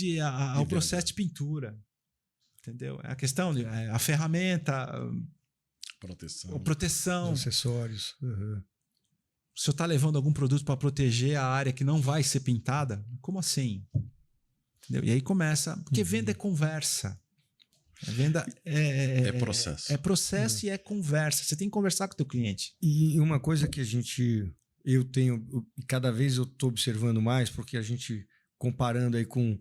ao processo de pintura. Entendeu? É a questão de a ferramenta, proteção. Acessórios. O senhor está levando algum produto para proteger a área que não vai ser pintada? Como assim? Entendeu? E aí começa. Porque venda é conversa. A venda é processo. É processo e é conversa. Você tem que conversar com o teu cliente. E uma coisa que eu tenho, cada vez eu estou observando mais, porque a gente comparando aí com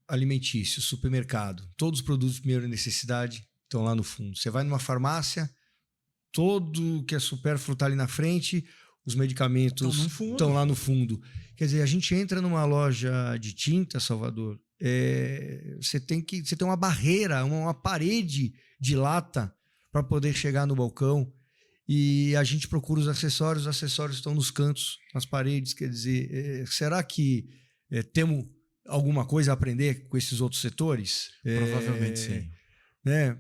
alimentício, supermercado, todos os produtos de primeira necessidade estão lá no fundo. Você vai numa farmácia, todo que é supérfluo está ali na frente, os medicamentos estão lá no fundo. Quer dizer, a gente entra numa loja de tinta, Salvador, você tem uma barreira, uma parede de lata para poder chegar no balcão, e a gente procura os acessórios estão nos cantos, nas paredes. Quer dizer, será que temos alguma coisa a aprender com esses outros setores? Provavelmente sim. Né?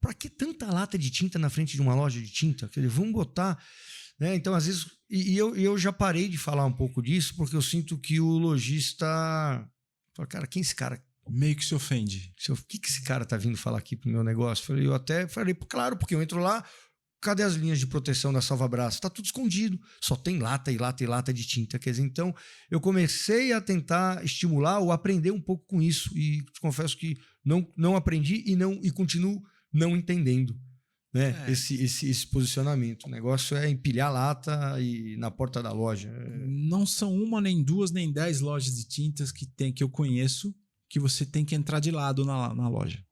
Para que tanta lata de tinta na frente de uma loja de tinta? Quer dizer, vamos botar... Né? Então, às vezes... eu já parei de falar um pouco disso, porque eu sinto que o lojista... Fala, cara, quem é esse cara? Meio que se ofende. O que esse cara tá vindo falar aqui pro meu negócio? Eu até falei, claro, porque eu entro lá, cadê as linhas de proteção da Salva-Braço? Tá tudo escondido, só tem lata e lata e lata de tinta. Quer dizer, então eu comecei a tentar estimular ou aprender um pouco com isso, e te confesso que não aprendi e continuo não entendendo, né? Esse posicionamento. O negócio é empilhar lata e na porta da loja. Não são uma, nem duas, nem 10 lojas de tintas que eu conheço que você tem que entrar de lado na loja.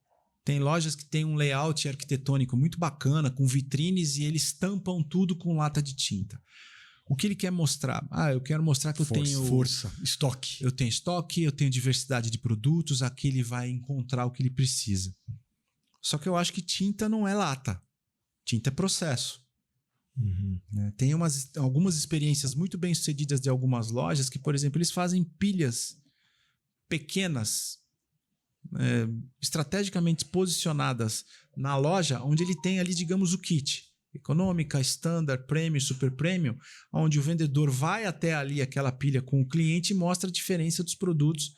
Tem lojas que tem um layout arquitetônico muito bacana, com vitrines, e eles tampam tudo com lata de tinta. O que ele quer mostrar? Eu quero mostrar que eu tenho... Força, estoque. Eu tenho estoque, eu tenho diversidade de produtos, aqui ele vai encontrar o que ele precisa. Só que eu acho que tinta não é lata. Tinta é processo. Uhum. Tem algumas experiências muito bem sucedidas de algumas lojas que, por exemplo, eles fazem pilhas pequenas, estrategicamente posicionadas na loja, onde ele tem ali, digamos, o kit. Econômica, Standard, Premium, Super Premium, onde o vendedor vai até ali aquela pilha com o cliente e mostra a diferença dos produtos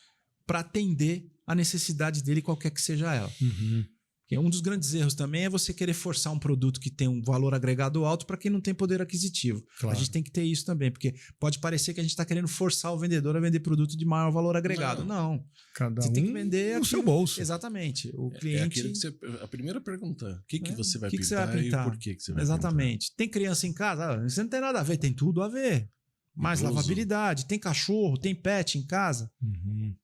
para atender a necessidade dele, qualquer que seja ela. Uhum. Um dos grandes erros também é você querer forçar um produto que tem um valor agregado alto para quem não tem poder aquisitivo. Claro. A gente tem que ter isso também, porque pode parecer que a gente está querendo forçar o vendedor a vender produto de maior valor agregado. Não. Cada você tem que vender no seu bolso. Exatamente. O cliente... a primeira pergunta, o que você vai pintar, você vai pintar e por que você vai Exatamente. pintar? Tem criança em casa? Você não tem nada a ver, tem tudo a ver. Mais lavabilidade, tem cachorro, tem pet em casa. Uhum.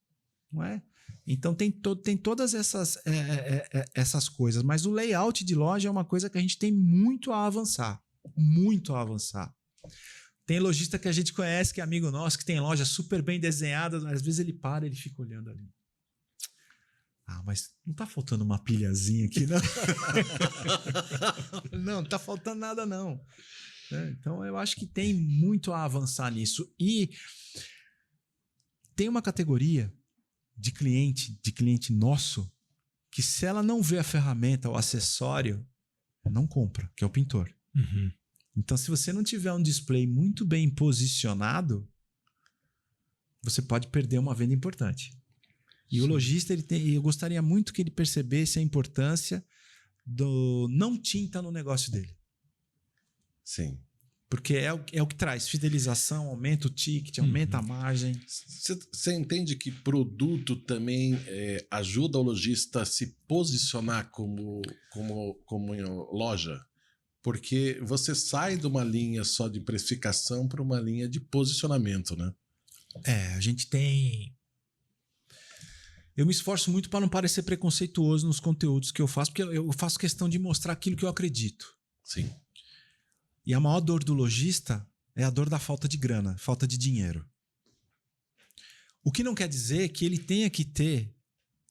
Não é? Então tem todas essas coisas, mas o layout de loja é uma coisa que a gente tem muito a avançar. Muito a avançar. Tem lojista que a gente conhece, que é amigo nosso, que tem loja super bem desenhada, às vezes ele para e ele fica olhando ali. Mas não tá faltando uma pilhazinha aqui, não? Não tá faltando nada, não. Então eu acho que tem muito a avançar nisso. E tem uma categoria de cliente nosso, que se ela não vê a ferramenta, o acessório, não compra, que é o pintor. Uhum. Então, se você não tiver um display muito bem posicionado, você pode perder uma venda importante. E Sim. O lojista, eu gostaria muito que ele percebesse a importância do não tinta no negócio dele. Sim. Porque é o que traz fidelização, aumenta o ticket, aumenta a margem. Você entende que produto também ajuda o lojista a se posicionar como loja? Porque você sai de uma linha só de precificação para uma linha de posicionamento, né? A gente tem... Eu me esforço muito para não parecer preconceituoso nos conteúdos que eu faço, porque eu faço questão de mostrar aquilo que eu acredito. Sim. E a maior dor do lojista é a dor da falta de grana, falta de dinheiro. O que não quer dizer que ele tenha que ter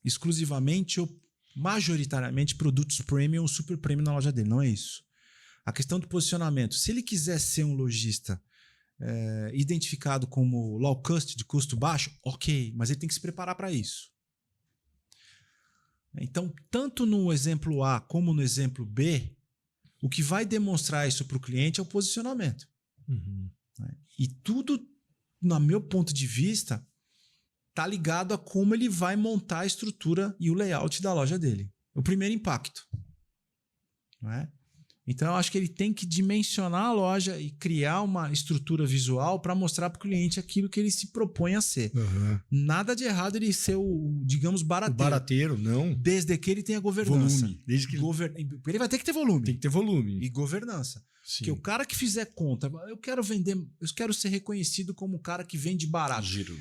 exclusivamente ou majoritariamente produtos premium ou super premium na loja dele. Não é isso. A questão do posicionamento. Se ele quiser ser um lojista identificado como low cost, de custo baixo, ok, mas ele tem que se preparar para isso. Então, tanto no exemplo A como no exemplo B, o que vai demonstrar isso para o cliente é o posicionamento. Uhum. E tudo, no meu ponto de vista, está ligado a como ele vai montar a estrutura e o layout da loja dele. O primeiro impacto. Não é? Então, eu acho que ele tem que dimensionar a loja e criar uma estrutura visual para mostrar para o cliente aquilo que ele se propõe a ser. Uhum. Nada de errado ele ser digamos, barateiro. O barateiro, não. Desde que ele tenha governança. Volume. Desde que ele vai ter que ter volume. Tem que ter volume. E governança. Sim. Porque o cara que fizer conta, eu quero ser reconhecido como o cara que vende barato. Giro.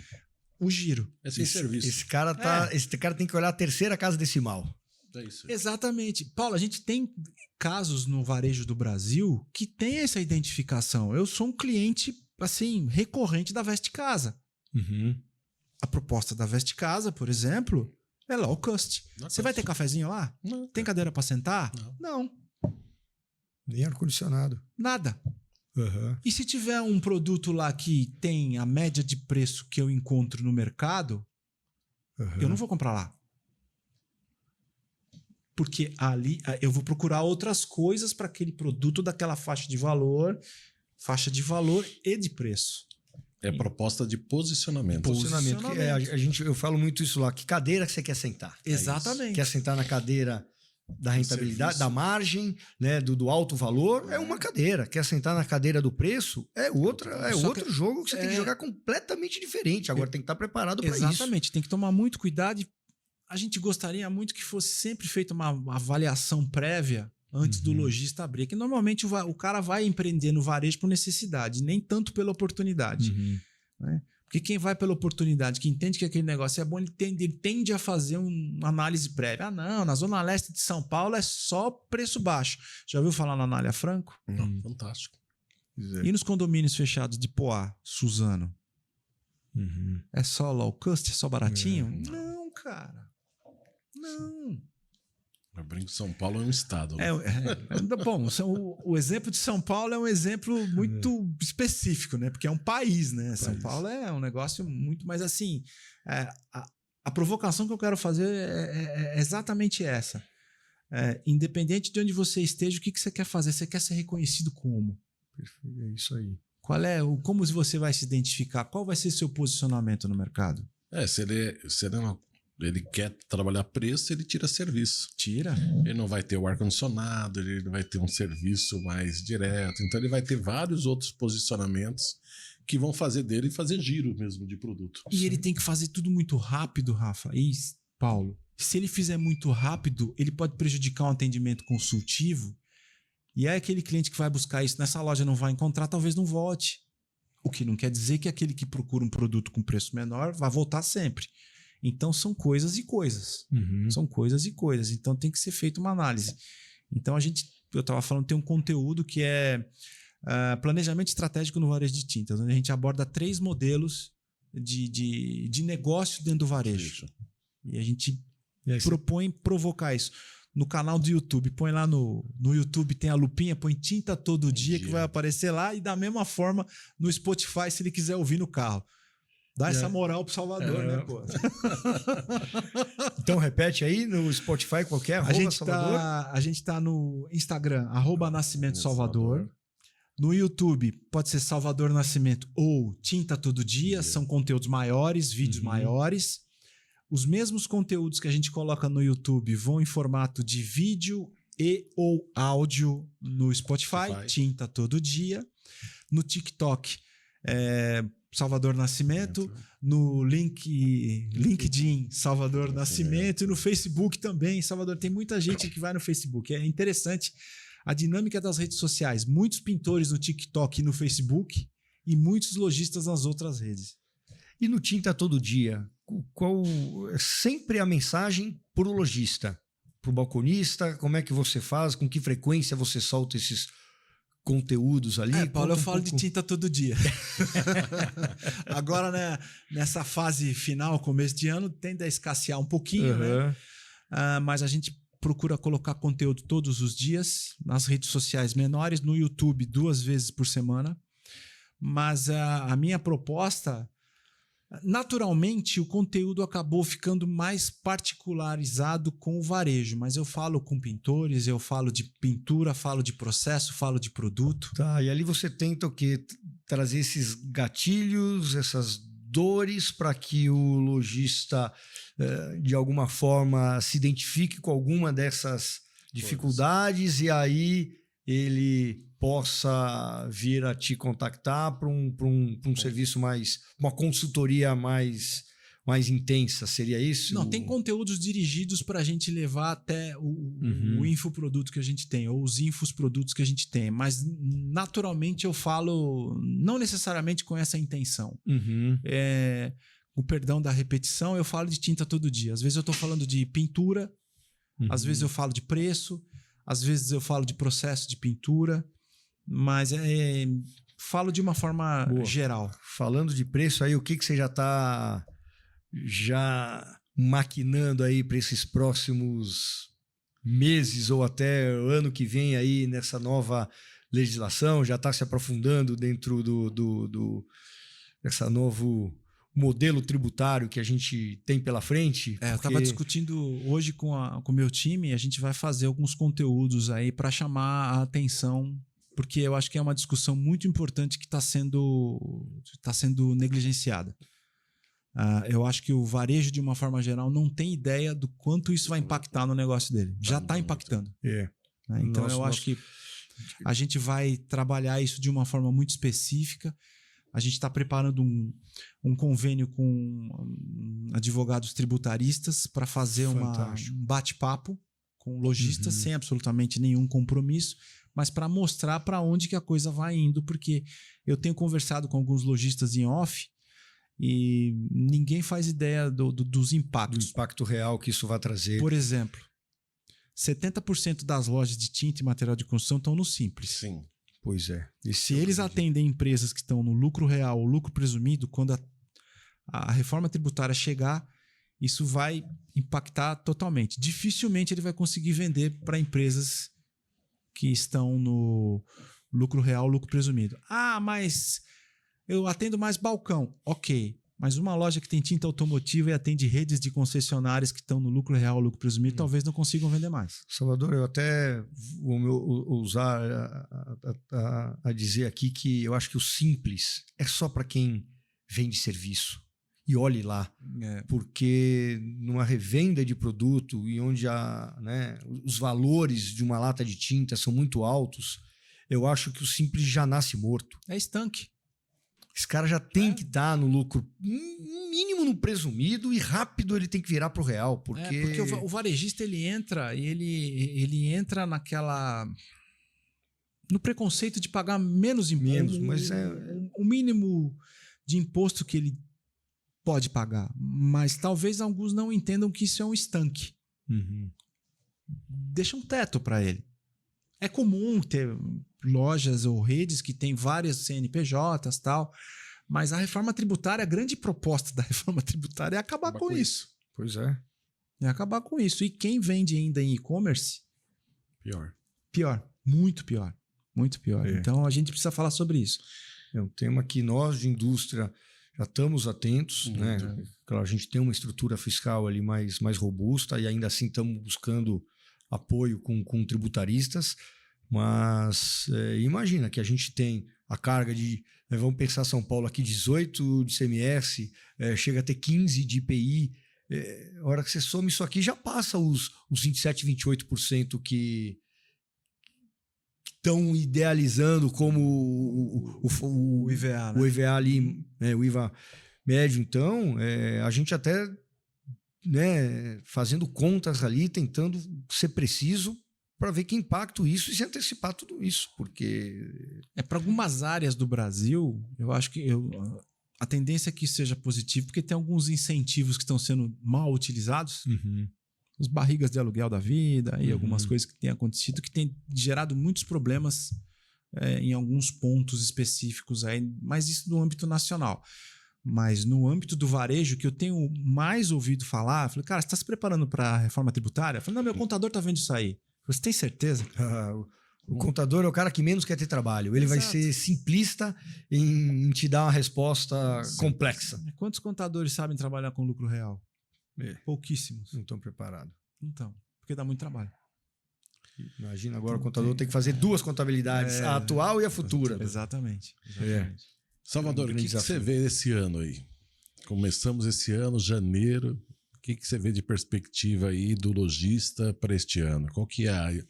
o giro. É sem serviço. Esse cara tem que olhar a terceira casa decimal. É isso aí. Exatamente. Paulo, a gente tem casos no varejo do Brasil que tem essa identificação. Eu sou um cliente, assim, recorrente da Veste Casa. Uhum. A proposta da Veste Casa, por exemplo, é low cost. Você vai ter cafezinho lá? Não. Tem cadeira para sentar? Não. Nem ar-condicionado. Nada. Uhum. E se tiver um produto lá que tem a média de preço que eu encontro no mercado, eu não vou comprar lá. Porque ali eu vou procurar outras coisas para aquele produto daquela faixa de valor e de preço. É proposta de posicionamento. Posicionamento. Eu falo muito isso lá. Que cadeira que você quer sentar? Exatamente. Quer sentar na cadeira da rentabilidade, da margem, né, do alto valor? É uma cadeira. Quer sentar na cadeira do preço? É outro jogo que você tem que jogar completamente diferente. Agora tem que estar preparado para isso. Exatamente. Tem que tomar muito cuidado. A gente gostaria muito que fosse sempre feita uma avaliação prévia antes do lojista abrir. Que normalmente o cara vai empreender no varejo por necessidade, nem tanto pela oportunidade. Né? Porque quem vai pela oportunidade, que entende que aquele negócio é bom, ele tende a fazer uma análise prévia. Ah, não, na Zona Leste de São Paulo é só preço baixo. Já ouviu falar na Anália Franco? Fantástico. E nos condomínios fechados de Poá, Suzano? É só low cost? É só baratinho? Não, cara. Não. Eu brinco, São Paulo é um estado. Né? Bom, o exemplo de São Paulo é um exemplo muito específico, né? Porque é um país, né? São Paulo é um negócio muito mais assim. A provocação que eu quero fazer é exatamente essa. Independente de onde você esteja, o que você quer fazer? Você quer ser reconhecido como? Perfeito, é isso aí. Como você vai se identificar? Qual vai ser seu posicionamento no mercado? Se ele quer trabalhar preço, ele tira serviço. Tira. Ele não vai ter o ar-condicionado, ele vai ter um serviço mais direto. Então ele vai ter vários outros posicionamentos que vão fazer dele fazer giro mesmo de produto. E ele tem que fazer tudo muito rápido, Rafa. E Paulo, se ele fizer muito rápido, ele pode prejudicar um atendimento consultivo. E aí aquele cliente que vai buscar isso nessa loja não vai encontrar, talvez não volte. O que não quer dizer que aquele que procura um produto com preço menor vai voltar sempre. Então são coisas e coisas. São coisas e coisas. Então tem que ser feita uma análise. Então eu estava falando, tem um conteúdo que é planejamento estratégico no varejo de tintas, onde a gente aborda 3 modelos de negócio dentro do varejo. E a gente propõe provocar isso. No canal do YouTube, põe lá no YouTube, tem a lupinha, põe Tinta Todo Dia, que vai aparecer lá, e da mesma forma no Spotify, se ele quiser ouvir no carro. Dá essa moral pro Salvador, né, pô? Então repete aí no Spotify qualquer, @Salvador. A gente tá no Instagram, @Nascimento Salvador. No YouTube pode ser Salvador Nascimento ou Tinta Todo Dia, são conteúdos maiores, vídeos maiores. Os mesmos conteúdos que a gente coloca no YouTube vão em formato de vídeo e ou áudio no Spotify. Tinta Todo Dia. No TikTok, Salvador Nascimento, no LinkedIn, Salvador Nascimento, e no Facebook também, Salvador. Tem muita gente que vai no Facebook. É interessante a dinâmica das redes sociais. Muitos pintores no TikTok e no Facebook e muitos lojistas nas outras redes. E no Tinta Todo Dia, qual é sempre a mensagem para o lojista, para o balconista? Como é que você faz? Com que frequência você solta esses conteúdos ali? Paulo, eu falo de tinta todo dia. Agora, né, nessa fase final, começo de ano, tende a escassear um pouquinho, né? Mas a gente procura colocar conteúdo todos os dias, nas redes sociais menores, no YouTube 2 vezes por semana. Mas a minha proposta, naturalmente, o conteúdo acabou ficando mais particularizado com o varejo, mas eu falo com pintores, eu falo de pintura, falo de processo, falo de produto. Tá, e ali você tenta o quê? Trazer esses gatilhos, essas dores para que o lojista, de alguma forma, se identifique com alguma dessas dificuldades e aí ele possa vir a te contactar para um serviço mais, uma consultoria mais intensa, seria isso? Não, tem conteúdos dirigidos para a gente levar até o infoproduto que a gente tem, ou os infoprodutos que a gente tem, mas naturalmente eu falo não necessariamente com essa intenção. o perdão da repetição, eu falo de tinta todo dia. Às vezes eu estou falando de pintura, às vezes eu falo de preço, às vezes eu falo de processo de pintura, mas falo de uma forma geral. Falando de preço aí, o que você já está maquinando aí para esses próximos meses ou até o ano que vem aí nessa nova legislação? Já está se aprofundando dentro dessa novo modelo tributário que a gente tem pela frente? Eu estava discutindo hoje com o meu time, a gente vai fazer alguns conteúdos aí para chamar a atenção, porque eu acho que é uma discussão muito importante que está sendo negligenciada. Eu acho que o varejo, de uma forma geral, não tem ideia do quanto isso vai impactar no negócio dele. Já está impactando. Então, eu acho que a gente vai trabalhar isso de uma forma muito específica. A gente está preparando um convênio com advogados tributaristas para fazer um bate-papo com lojistas sem absolutamente nenhum compromisso, mas para mostrar para onde que a coisa vai indo, porque eu tenho conversado com alguns lojistas em off e ninguém faz ideia dos impactos. Do impacto real que isso vai trazer. Por exemplo, 70% das lojas de tinta e material de construção estão no Simples. Sim. Pois é. Se eles atendem empresas que estão no lucro real ou lucro presumido, quando a reforma tributária chegar, isso vai impactar totalmente. Dificilmente ele vai conseguir vender para empresas que estão no lucro real, lucro presumido. Mas eu atendo mais balcão. Ok, mas uma loja que tem tinta automotiva e atende redes de concessionárias que estão no lucro real, lucro presumido, talvez não consigam vender mais. Salvador, eu até vou usar a dizer aqui que eu acho que o simples é só para quem vende serviço. E olhe lá, porque numa revenda de produto e onde os valores de uma lata de tinta são muito altos, eu acho que o simples já nasce morto. É estanque. Esse cara já tem que estar no lucro, mínimo no presumido, e rápido ele tem que virar para o real. Porque o varejista ele entra no preconceito de pagar menos imposto. Mas o mínimo de imposto que ele pode pagar. Mas talvez alguns não entendam que isso é um estanque. Deixa um teto para ele. É comum ter lojas ou redes que têm várias CNPJs e tal, mas a reforma tributária, a grande proposta da reforma tributária é acabar com isso. Pois é. É acabar com isso. E quem vende ainda em e-commerce? Pior. Muito pior. Muito pior. Então a gente precisa falar sobre isso. É um tema que nós de indústria já estamos atentos, né? Claro, a gente tem uma estrutura fiscal ali mais robusta e ainda assim estamos buscando apoio com tributaristas, mas imagina que a gente tem a carga de, vamos pensar São Paulo aqui, 18 de CMS, chega a ter 15 de IPI, a hora que você soma isso aqui já passa os 27, 28% que estão idealizando como o IVA, né? O IVA ali, o IVA médio. Então, a gente até fazendo contas ali, tentando ser preciso para ver que impacto isso e se antecipar tudo isso, porque... para algumas áreas do Brasil, eu acho que a tendência é que isso seja positivo, porque tem alguns incentivos que estão sendo mal utilizados, os barrigas de aluguel da vida e algumas coisas que têm acontecido que têm gerado muitos problemas em alguns pontos específicos aí, mas isso no âmbito nacional. Mas no âmbito do varejo, que eu tenho mais ouvido falar, eu falei, cara, você está se preparando para a reforma tributária? Eu falei, não, meu contador está vendo isso aí. Você tem certeza? O contador é o cara que menos quer ter trabalho. Ele vai ser simplista em te dar uma resposta complexa. Quantos contadores sabem trabalhar com lucro real? Pouquíssimos. Não estão preparados. Então, porque dá muito trabalho. Imagina agora o contador tem que fazer duas contabilidades, a atual e a futura. Exatamente. Salvador, o que você vê esse ano aí? Começamos esse ano, janeiro. O que você vê de perspectiva aí do lojista para este ano? Qual que é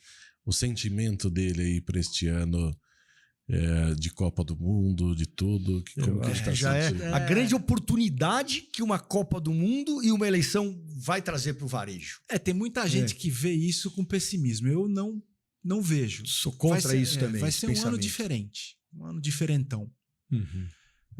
o sentimento dele aí para este ano de Copa do Mundo, de tudo? Como que ele está sentindo? A grande oportunidade que uma Copa do Mundo e uma eleição vai trazer para o varejo. Tem muita gente que vê isso com pessimismo. Eu não vejo. Sou contra isso também. Vai ser um ano diferente. Um ano diferentão.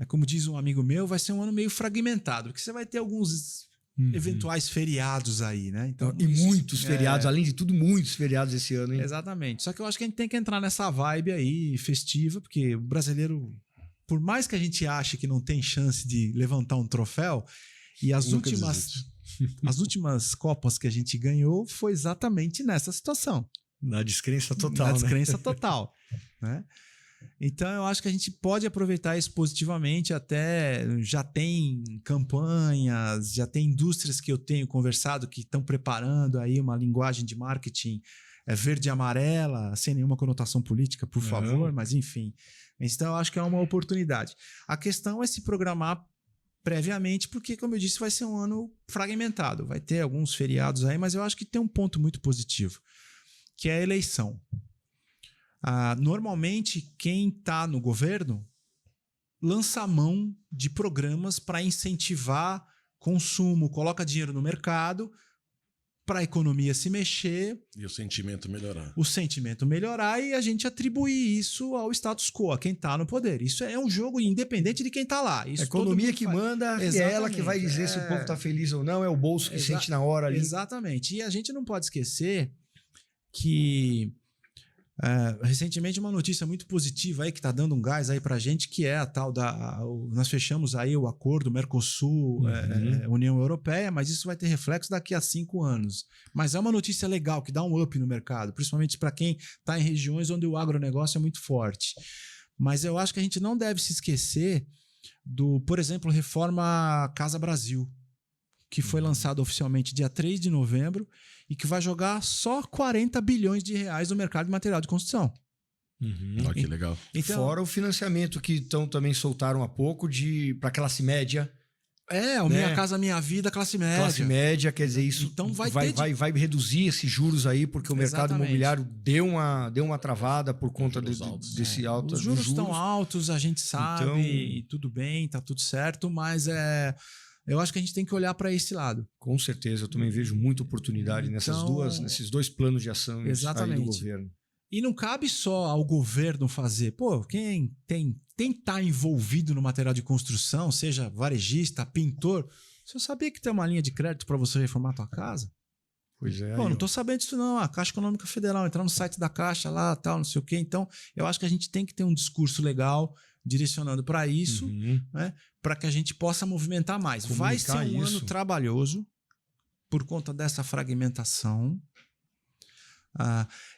como diz um amigo meu, vai ser um ano meio fragmentado, porque você vai ter alguns eventuais feriados aí, né? Então, e muitos feriados, além de tudo, muitos feriados esse ano, hein? Exatamente. Só que eu acho que a gente tem que entrar nessa vibe aí festiva, porque o brasileiro, por mais que a gente ache que não tem chance de levantar um troféu, e as últimas Copas que a gente ganhou foi exatamente nessa situação. Na descrença total. Na descrença total. Né? Então, eu acho que a gente pode aproveitar isso positivamente. Até já tem campanhas, já tem indústrias que eu tenho conversado que estão preparando aí uma linguagem de marketing verde e amarela, sem nenhuma conotação política, por favor, mas enfim. Então, eu acho que é uma oportunidade. A questão é se programar previamente, porque, como eu disse, vai ser um ano fragmentado. Vai ter alguns feriados aí, mas eu acho que tem um ponto muito positivo, que é a eleição. Normalmente, quem está no governo lança a mão de programas para incentivar consumo, coloca dinheiro no mercado para a economia se mexer. E o sentimento melhorar. O sentimento melhorar e a gente atribuir isso ao status quo, a quem está no poder. Isso é um jogo independente de quem está lá. Isso a economia que manda, é ela que vai dizer se o povo está feliz ou não, é o bolso que sente na hora ali. Exatamente. E a gente não pode esquecer que recentemente uma notícia muito positiva aí que está dando um gás aí para a gente, que é a tal nós fechamos aí o acordo Mercosul, União Europeia, mas isso vai ter reflexo daqui a 5 anos. Mas é uma notícia legal que dá um up no mercado, principalmente para quem está em regiões onde o agronegócio é muito forte. Mas eu acho que a gente não deve se esquecer por exemplo, Reforma Casa Brasil, que foi lançado oficialmente dia 3 de novembro e que vai jogar só 40 bilhões de reais no mercado de material de construção. Olha que legal. Então, fora o financiamento que também soltaram há pouco para a classe média. O Minha Casa Minha Vida, classe média. Classe média, quer dizer, isso então vai reduzir esses juros aí, porque o mercado imobiliário deu uma travada por conta desse alto. Os juros estão altos, a gente sabe, então, e tudo bem, tá tudo certo, mas eu acho que a gente tem que olhar para esse lado. Com certeza, eu também vejo muita oportunidade nesses dois planos de ação aí do governo. E não cabe só ao governo fazer. Pô, quem tá envolvido no material de construção, seja varejista, pintor, você sabia que tem uma linha de crédito para você reformar a tua casa? Pois é. Pô, não tô sabendo disso não. A Caixa Econômica Federal, entrar no site da Caixa lá, tal, não sei o quê. Então, eu acho que a gente tem que ter um discurso legal direcionando para isso, né, para que a gente possa movimentar mais. Vai ser um ano trabalhoso por conta dessa fragmentação.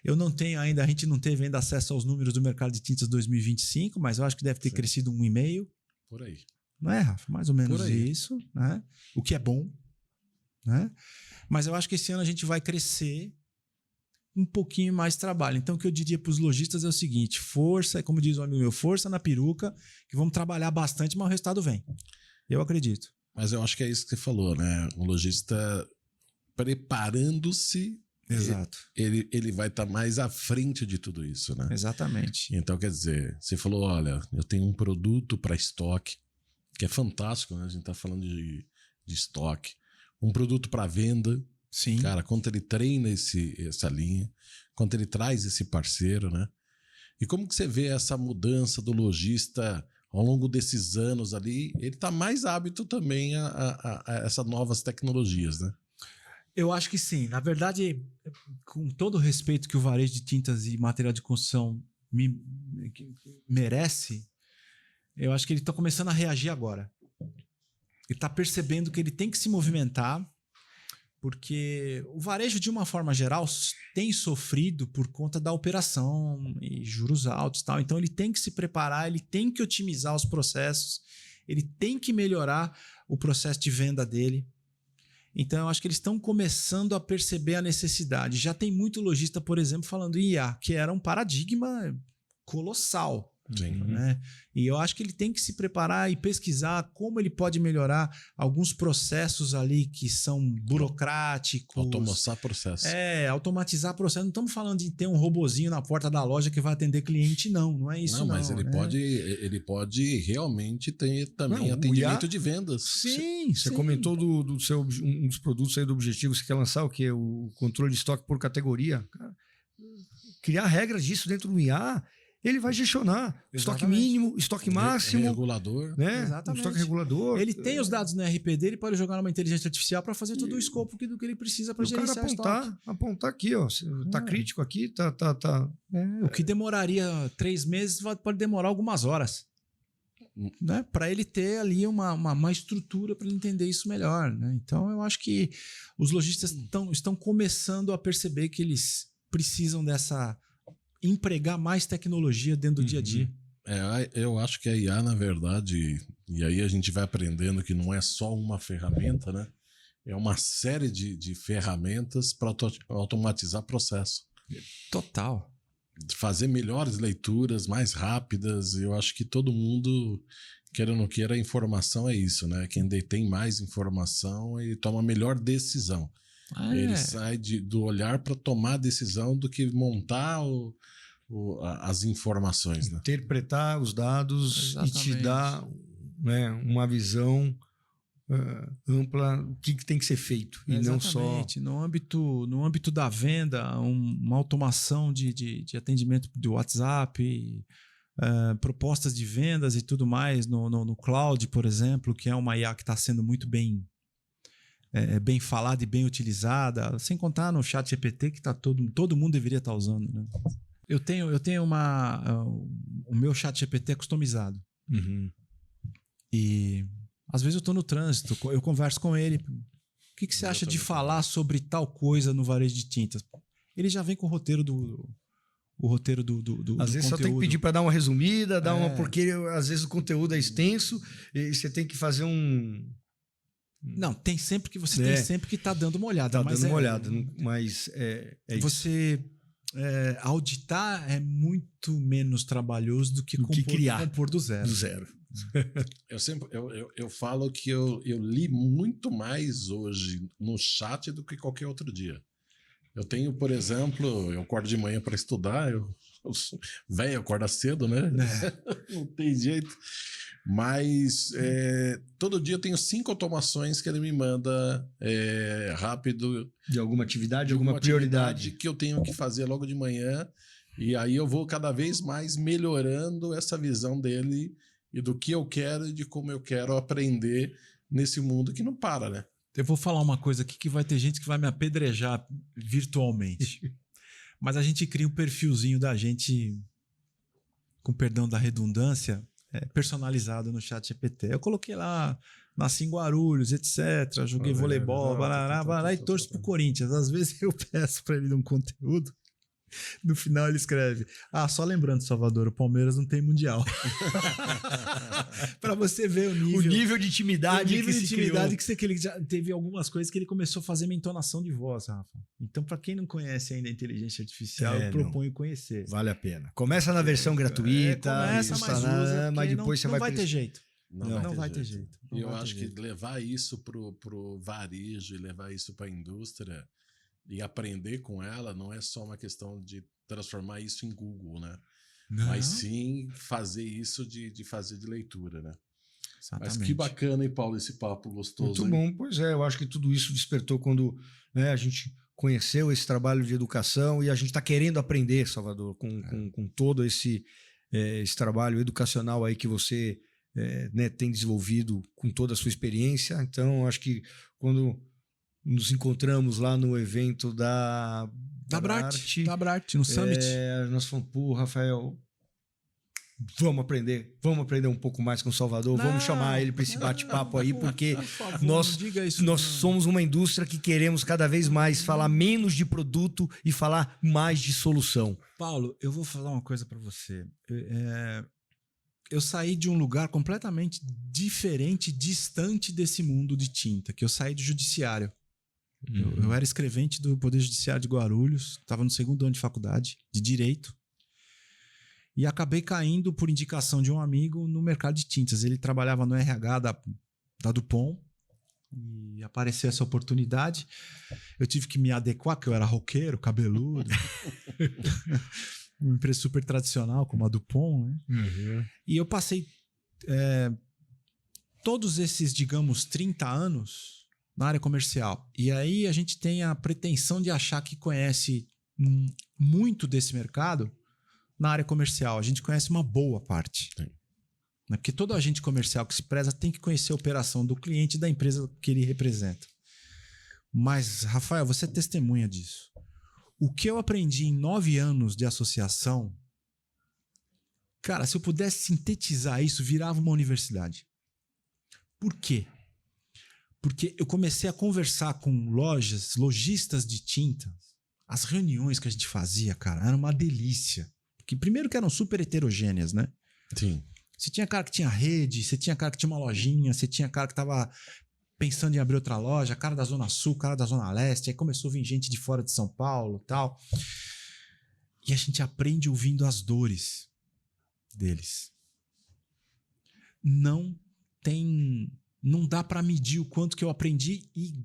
Eu não tenho ainda, a gente não teve ainda acesso aos números do mercado de tintas 2025, mas eu acho que deve ter crescido 1,5%. Por aí. Não é, Rafa? Mais ou menos isso, né? O que é bom, né? Mas eu acho que esse ano a gente vai crescer um pouquinho mais trabalho. Então, o que eu diria para os lojistas é o seguinte: força, como diz o amigo meu, força na peruca, que vamos trabalhar bastante, mas o resultado vem. Eu acredito. Mas eu acho que é isso que você falou, né? O lojista preparando-se, exato, ele vai estar mais à frente de tudo isso, né? Exatamente. Então, quer dizer, você falou, olha, eu tenho um produto para estoque, que é fantástico, né? A gente está falando de estoque. Um produto para venda. Sim. Cara, quanto ele treina essa linha, quanto ele traz esse parceiro, né? E como que você vê essa mudança do lojista ao longo desses anos ali? Ele está mais hábito também a essas novas tecnologias, né? Eu acho que sim. Na verdade, com todo o respeito que o varejo de tintas e material de construção merece, eu acho que ele está começando a reagir agora. Ele está percebendo que ele tem que se movimentar, porque o varejo, de uma forma geral, tem sofrido por conta da operação e juros altos e tal. Então, ele tem que se preparar, ele tem que otimizar os processos, ele tem que melhorar o processo de venda dele. Então, eu acho que eles estão começando a perceber a necessidade. Já tem muito lojista, por exemplo, falando em IA, que era um paradigma colossal. Sim. Né? E eu acho que ele tem que se preparar e pesquisar como ele pode melhorar alguns processos ali que são burocráticos. Automatizar processo. Automatizar processo. Não estamos falando de ter um robozinho na porta da loja que vai atender cliente, não é isso. Não, mas ele pode realmente ter também atendimento de vendas. Sim. Você comentou do seu um dos produtos aí do Objetivo, você quer lançar o quê? O controle de estoque por categoria. Cara, criar regras disso dentro do IA ele vai gestionar estoque Exatamente. mínimo, estoque máximo, Regulador. né? Exatamente. Estoque regulador. Ele tem os dados no RP dele, pode jogar numa inteligência artificial para fazer todo o escopo do que ele precisa para E o cara gerenciar o estoque. apontar aqui, ó. Tá crítico aqui, tá. O que demoraria 3 meses pode demorar algumas horas. Né? Para ele ter ali uma estrutura para ele entender isso melhor. Né? Então, eu acho que os lojistas estão começando a perceber que eles precisam empregar mais tecnologia dentro do dia a dia. Eu acho que a IA, na verdade, e aí a gente vai aprendendo que não é só uma ferramenta, né? É uma série de ferramentas para automatizar processo. Total. Fazer melhores leituras, mais rápidas. Eu acho que todo mundo, queira ou não queira, a informação é isso, né? Quem detém mais informação, ele toma a melhor decisão. Ele sai do olhar para tomar a decisão do que montar as informações, né? Interpretar os dados Exatamente. e te dar, né, uma visão ampla, o que tem que ser feito. E não só. Exatamente. No âmbito da venda, uma automação de atendimento do WhatsApp, propostas de vendas e tudo mais no cloud, por exemplo, que é uma IA que está sendo muito bem falada e bem utilizada, sem contar no chat GPT que todo mundo deveria estar usando. Né? Eu tenho o meu chat GPT é customizado. Uhum. E às vezes eu estou no trânsito, eu converso com ele. O que você acha de falar sobre tal coisa no varejo de tintas? Ele já vem com o roteiro do Às vezes conteúdo. só tem que pedir para dar uma resumida, porque às vezes o conteúdo é extenso e você tem que fazer um. Não, tem sempre que você tem sempre que estar dando uma olhada. Tá mas dando uma olhada, mas é isso. Você auditar é muito menos trabalhoso do que compor do zero. Do zero. Eu falo que eu li muito mais hoje no chat do que qualquer outro dia. Eu tenho, por exemplo, eu acordo de manhã para estudar, velho, acorda cedo, né? Não tem jeito. Mas todo dia eu tenho 5 automações que ele me manda rápido. De alguma atividade, alguma prioridade. Que eu tenho que fazer logo de manhã. E aí eu vou cada vez mais melhorando essa visão dele e do que eu quero e de como eu quero aprender nesse mundo que não para, né? Eu vou falar uma coisa aqui que vai ter gente que vai me apedrejar virtualmente. Mas a gente cria um perfilzinho da gente, com perdão da redundância, personalizado no chat GPT. Eu coloquei lá, nasci em Guarulhos, etc. Joguei voleibol, barará, e torço pro Corinthians. Às vezes eu peço para ele um conteúdo. No final ele escreve: só lembrando, Salvador, o Palmeiras não tem mundial. Para você ver o nível de intimidade que ele já teve algumas coisas que ele começou a fazer minha entonação de voz, Rafa. Então, para quem não conhece ainda a inteligência artificial, eu proponho conhecer. Vale a pena. Começa na versão gratuita, começa mais usa, mas depois não vai ter jeito. Não vai ter jeito. E eu acho que levar isso pro varejo e levar isso para a indústria e aprender com ela não é só uma questão de transformar isso em Google, né? Não. Mas sim fazer isso de fazer de leitura, né? Exatamente. Mas que bacana, hein, Paulo, esse papo gostoso. Muito bom, pois é. Eu acho que tudo isso despertou quando a gente conheceu esse trabalho de educação e a gente está querendo aprender, Salvador, com todo esse trabalho educacional aí que você tem desenvolvido com toda a sua experiência. Então, acho que quando nos encontramos lá no evento da Brat, no Summit. Nós falamos, Rafael, vamos aprender um pouco mais com o Salvador, vamos chamar ele para esse bate-papo aí, porque nós somos uma indústria que queremos cada vez mais falar menos de produto e falar mais de solução. Paulo, eu vou falar uma coisa para você. Eu saí de um lugar completamente diferente, distante desse mundo de tinta, que eu saí do judiciário. Eu era escrevente do Poder Judiciário de Guarulhos, estava no 2º ano de faculdade de Direito e acabei caindo por indicação de um amigo no mercado de tintas. Ele trabalhava no RH da Dupont e apareceu essa oportunidade. Eu tive que me adequar, porque eu era roqueiro, cabeludo, uma empresa super tradicional como a Dupont, né? E eu passei todos esses, digamos, 30 anos na área comercial. E aí a gente tem a pretensão de achar que conhece muito desse mercado na área comercial. A gente conhece uma boa parte. Sim. Né? Porque todo agente comercial que se preza tem que conhecer a operação do cliente e da empresa que ele representa. Mas, Rafael, você é testemunha disso. O que eu aprendi em 9 anos de associação, cara, se eu pudesse sintetizar isso, virava uma universidade. Por quê? Porque eu comecei a conversar com lojistas de tinta. As reuniões que a gente fazia, cara, era uma delícia. Porque primeiro que eram super heterogêneas, né? Sim. Você tinha cara que tinha rede, você tinha cara que tinha uma lojinha, você tinha cara que tava pensando em abrir outra loja, cara da Zona Sul, cara da Zona Leste, aí começou a vir gente de fora de São Paulo e tal. E a gente aprende ouvindo as dores deles. Não dá para medir o quanto que eu aprendi e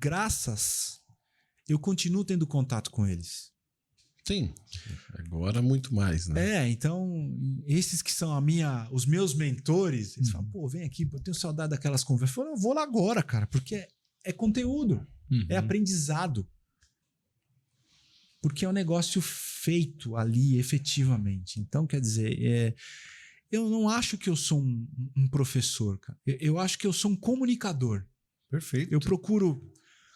eu continuo tendo contato com eles. Sim. Agora muito mais, né? Então, esses que são os meus mentores, eles falam, pô, vem aqui, eu tenho saudade daquelas conversas. Eu falo, eu vou lá agora, cara, porque é conteúdo, é aprendizado. Porque é um negócio feito ali, efetivamente. Então, quer dizer, eu não acho que eu sou um professor, cara. Eu acho que eu sou um comunicador. Perfeito. Eu procuro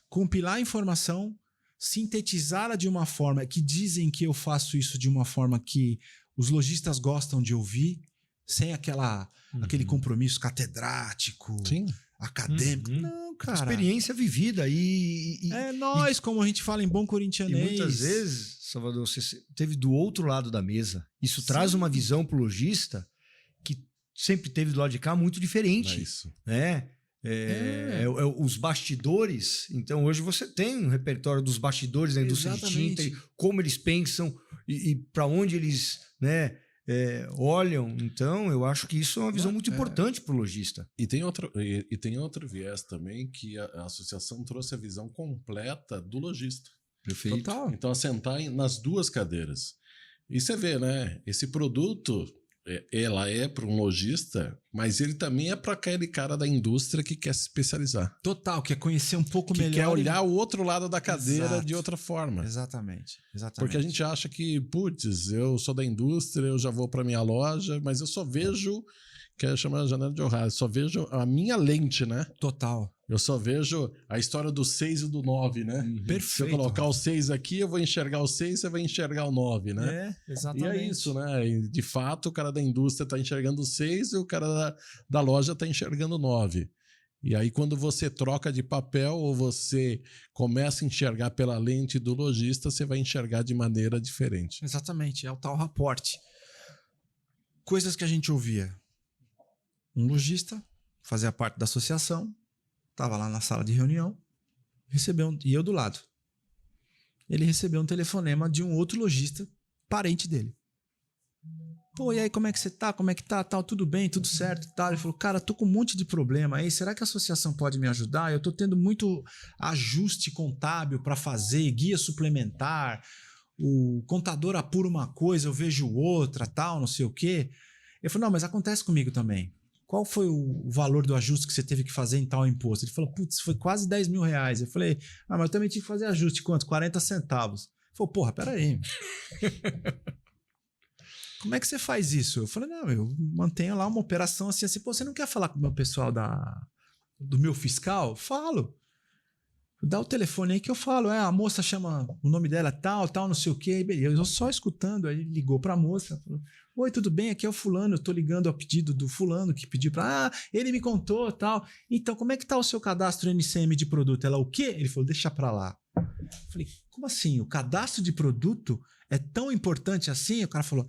compilar a informação, sintetizá-la de uma forma que dizem que eu faço isso de uma forma que os lojistas gostam de ouvir, sem aquele compromisso catedrático, Sim. acadêmico. Não, cara. Experiência vivida e nós, como a gente fala em bom corintianês. E muitas vezes, Salvador, você esteve do outro lado da mesa. Isso traz uma visão pro lojista que sempre teve do lado de cá muito diferente. É isso. Né? Os bastidores. Então, hoje você tem um repertório dos bastidores da indústria de tinta, e como eles pensam e para onde eles, né, olham. Então, eu acho que isso é uma visão muito importante para o lojista. E tem outro viés também, que a associação trouxe a visão completa do lojista. Perfeito. Total. Então, assentar nas duas cadeiras. E você vê, né? Esse produto, ela é para um lojista, mas ele também é para aquele cara da indústria que quer se especializar. Total, quer conhecer um pouco que melhor. Quer olhar o outro lado da cadeira. Exato. De outra forma. Exatamente. Porque a gente acha que, putz, eu sou da indústria, eu já vou para minha loja, mas eu só vejo, que é chamada janela de O'Hara, só vejo a minha lente, né? Total. Eu só vejo a história do 6 e do 9, né? Perfeito. Se eu colocar o 6 aqui, eu vou enxergar o 6, você vai enxergar o 9, né? Exatamente. E é isso, né? E de fato, o cara da indústria está enxergando o 6 e o cara da loja está enxergando o 9. E aí, quando você troca de papel ou você começa a enxergar pela lente do lojista, você vai enxergar de maneira diferente. Exatamente, é o tal raporte. Coisas que a gente ouvia. Um lojista fazia parte da associação, estava lá na sala de reunião, e eu do lado. Ele recebeu um telefonema de um outro lojista, parente dele. Pô, e aí, como é que você tá? Como é que tá? Tal, tudo bem, tudo certo, tal. Ele falou, cara, tô com um monte de problema aí, será que a associação pode me ajudar? Eu tô tendo muito ajuste contábil para fazer, guia suplementar, o contador apura uma coisa, eu vejo outra, tal, não sei o quê. Ele falou, não, mas acontece comigo também. Qual foi o valor do ajuste que você teve que fazer em tal imposto? Ele falou, putz, foi quase 10 mil reais. Eu falei, mas eu também tive que fazer ajuste, quanto? 40 centavos. Ele falou, porra, peraí. Como é que você faz isso? Eu falei, não, eu mantenho lá uma operação assim, pô, você não quer falar com o meu pessoal do meu fiscal? Falo. Dá o telefone aí que eu falo. A moça chama, o nome dela tal, não sei o quê. Eu só escutando, aí ele ligou pra moça, falou, oi, tudo bem? Aqui é o fulano, eu tô ligando ao pedido do fulano que pediu pra... ele me contou, tal. Então, como é que tá o seu cadastro NCM de produto? Ela, o quê? Ele falou, deixa pra lá. Eu falei, como assim? O cadastro de produto é tão importante assim? O cara falou,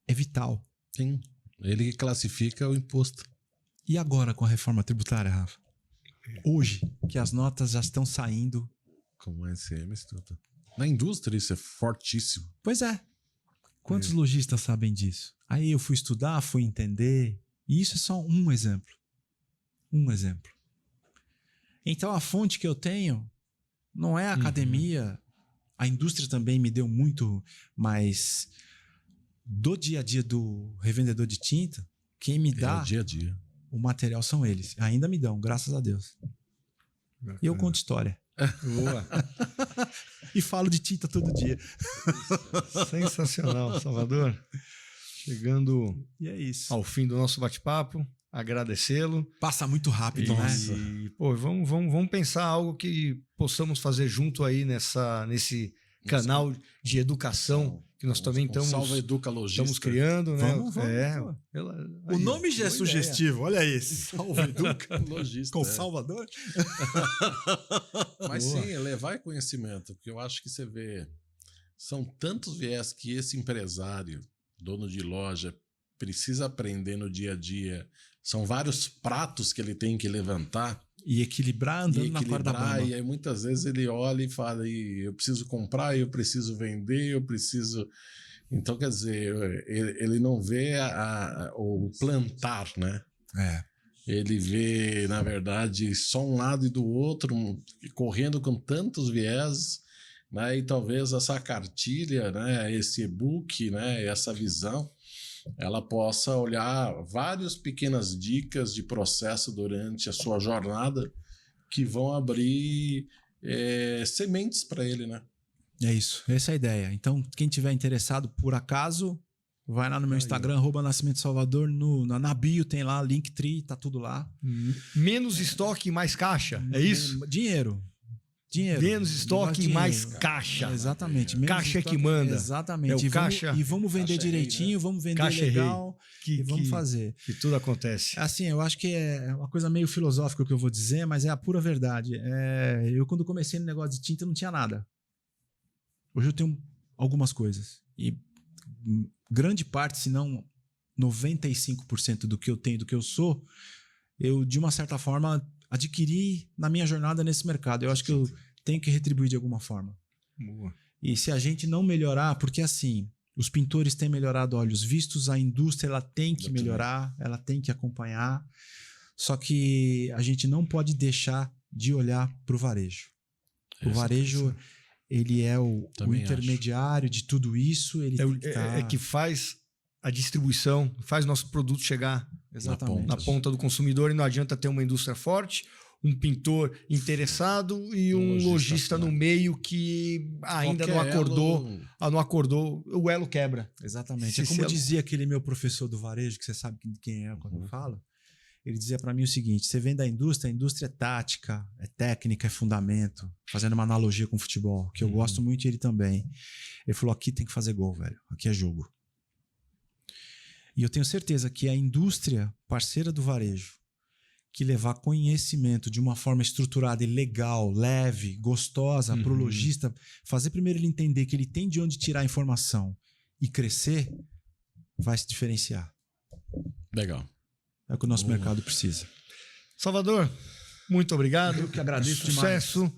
é vital. Sim, ele classifica o imposto. E agora com a reforma tributária, Rafa? Hoje, que as notas já estão saindo... Como NCM, na indústria isso é fortíssimo. Pois é. Quantos lojistas sabem disso? Aí eu fui estudar, fui entender. E isso é só um exemplo. Um exemplo. Então a fonte que eu tenho não é a academia. A indústria também me deu muito, mas do dia a dia do revendedor de tinta, quem me dá o dia a dia. O material são eles. Ainda me dão, graças a Deus. E eu conto história. Boa. E falo de tinta todo dia. Sensacional, Salvador. Chegando E é isso. ao fim do nosso bate-papo, agradecê-lo. Passa muito rápido, E, pô, vamos pensar algo que possamos fazer junto aí nesse canal de educação que nós também Salva Educa Logística. estamos criando, né? Vamos, pô. O nome já é sugestivo, olha esse. Salva Educa. Logística. Com Salvador. Mas sim, levar conhecimento, porque eu acho que você vê, são tantos viés que esse empresário, dono de loja, precisa aprender no dia a dia. São vários pratos que ele tem que levantar. E equilibrar andando na corda bamba. E aí muitas vezes ele olha e fala, eu preciso comprar, eu preciso vender, eu preciso... Então, quer dizer, ele não vê o plantar, né? É. Ele vê, na verdade, só um lado e do outro, correndo com tantos viés, né? E talvez essa cartilha, né? Esse e-book, né? Essa visão, ela possa olhar várias pequenas dicas de processo durante a sua jornada que vão abrir sementes para ele, né? É isso, essa é a ideia. Então, quem tiver interessado, por acaso, vai lá no meu Instagram, @Nascimento Salvador, na bio tem lá, Linktree, tá tudo lá. Menos estoque e mais caixa, é isso? Dinheiro. Menos estoque e mais dinheiro. caixa. Exatamente. Menos Caixa estoque, que manda. Exatamente. É o caixa. E vamos vender Caixa direitinho, rei, né? vamos vender Caixa legal rei. e vamos fazer. Que tudo acontece. Assim, eu acho que é uma coisa meio filosófica o que eu vou dizer, mas é a pura verdade. Eu, quando comecei no negócio de tinta, não tinha nada. Hoje eu tenho algumas coisas. E grande parte, se não 95% do que eu tenho, do que eu sou, eu, de uma certa forma, adquiri na minha jornada nesse mercado. Eu acho que eu tenho que retribuir de alguma forma. Boa. E se a gente não melhorar, porque assim, os pintores têm melhorado a olhos vistos, a indústria ela tem que melhorar, ela tem que acompanhar, só que a gente não pode deixar de olhar para o varejo. O varejo, ele é o intermediário de tudo isso. Ele É que faz a distribuição, faz nosso produto chegar exatamente na ponta do consumidor, e não adianta ter uma indústria forte, um pintor interessado e um lojista no meio que ainda não acordou, o elo quebra. Exatamente. É como dizia aquele meu professor do varejo, que você sabe quem é quando eu falo. Ele dizia para mim o seguinte: você vem da indústria, a indústria é tática, é técnica, é fundamento. Fazendo uma analogia com o futebol, que eu gosto muito, e ele também. Ele falou: aqui tem que fazer gol, velho. Aqui é jogo. E eu tenho certeza que a indústria parceira do varejo, que levar conhecimento de uma forma estruturada e legal, leve, gostosa para o lojista, fazer primeiro ele entender que ele tem de onde tirar a informação e crescer, vai se diferenciar. Legal. É o que o nosso mercado precisa. Salvador, muito obrigado. Eu que agradeço Sucesso.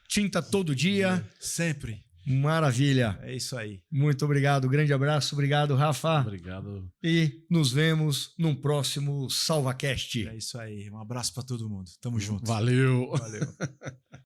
Tinta todo dia. Sempre. Maravilha. É isso aí. Muito obrigado. Grande abraço. Obrigado, Rafa. Obrigado. E nos vemos num próximo SalvaCast. É isso aí. Um abraço para todo mundo. Tamo junto. Valeu. Valeu.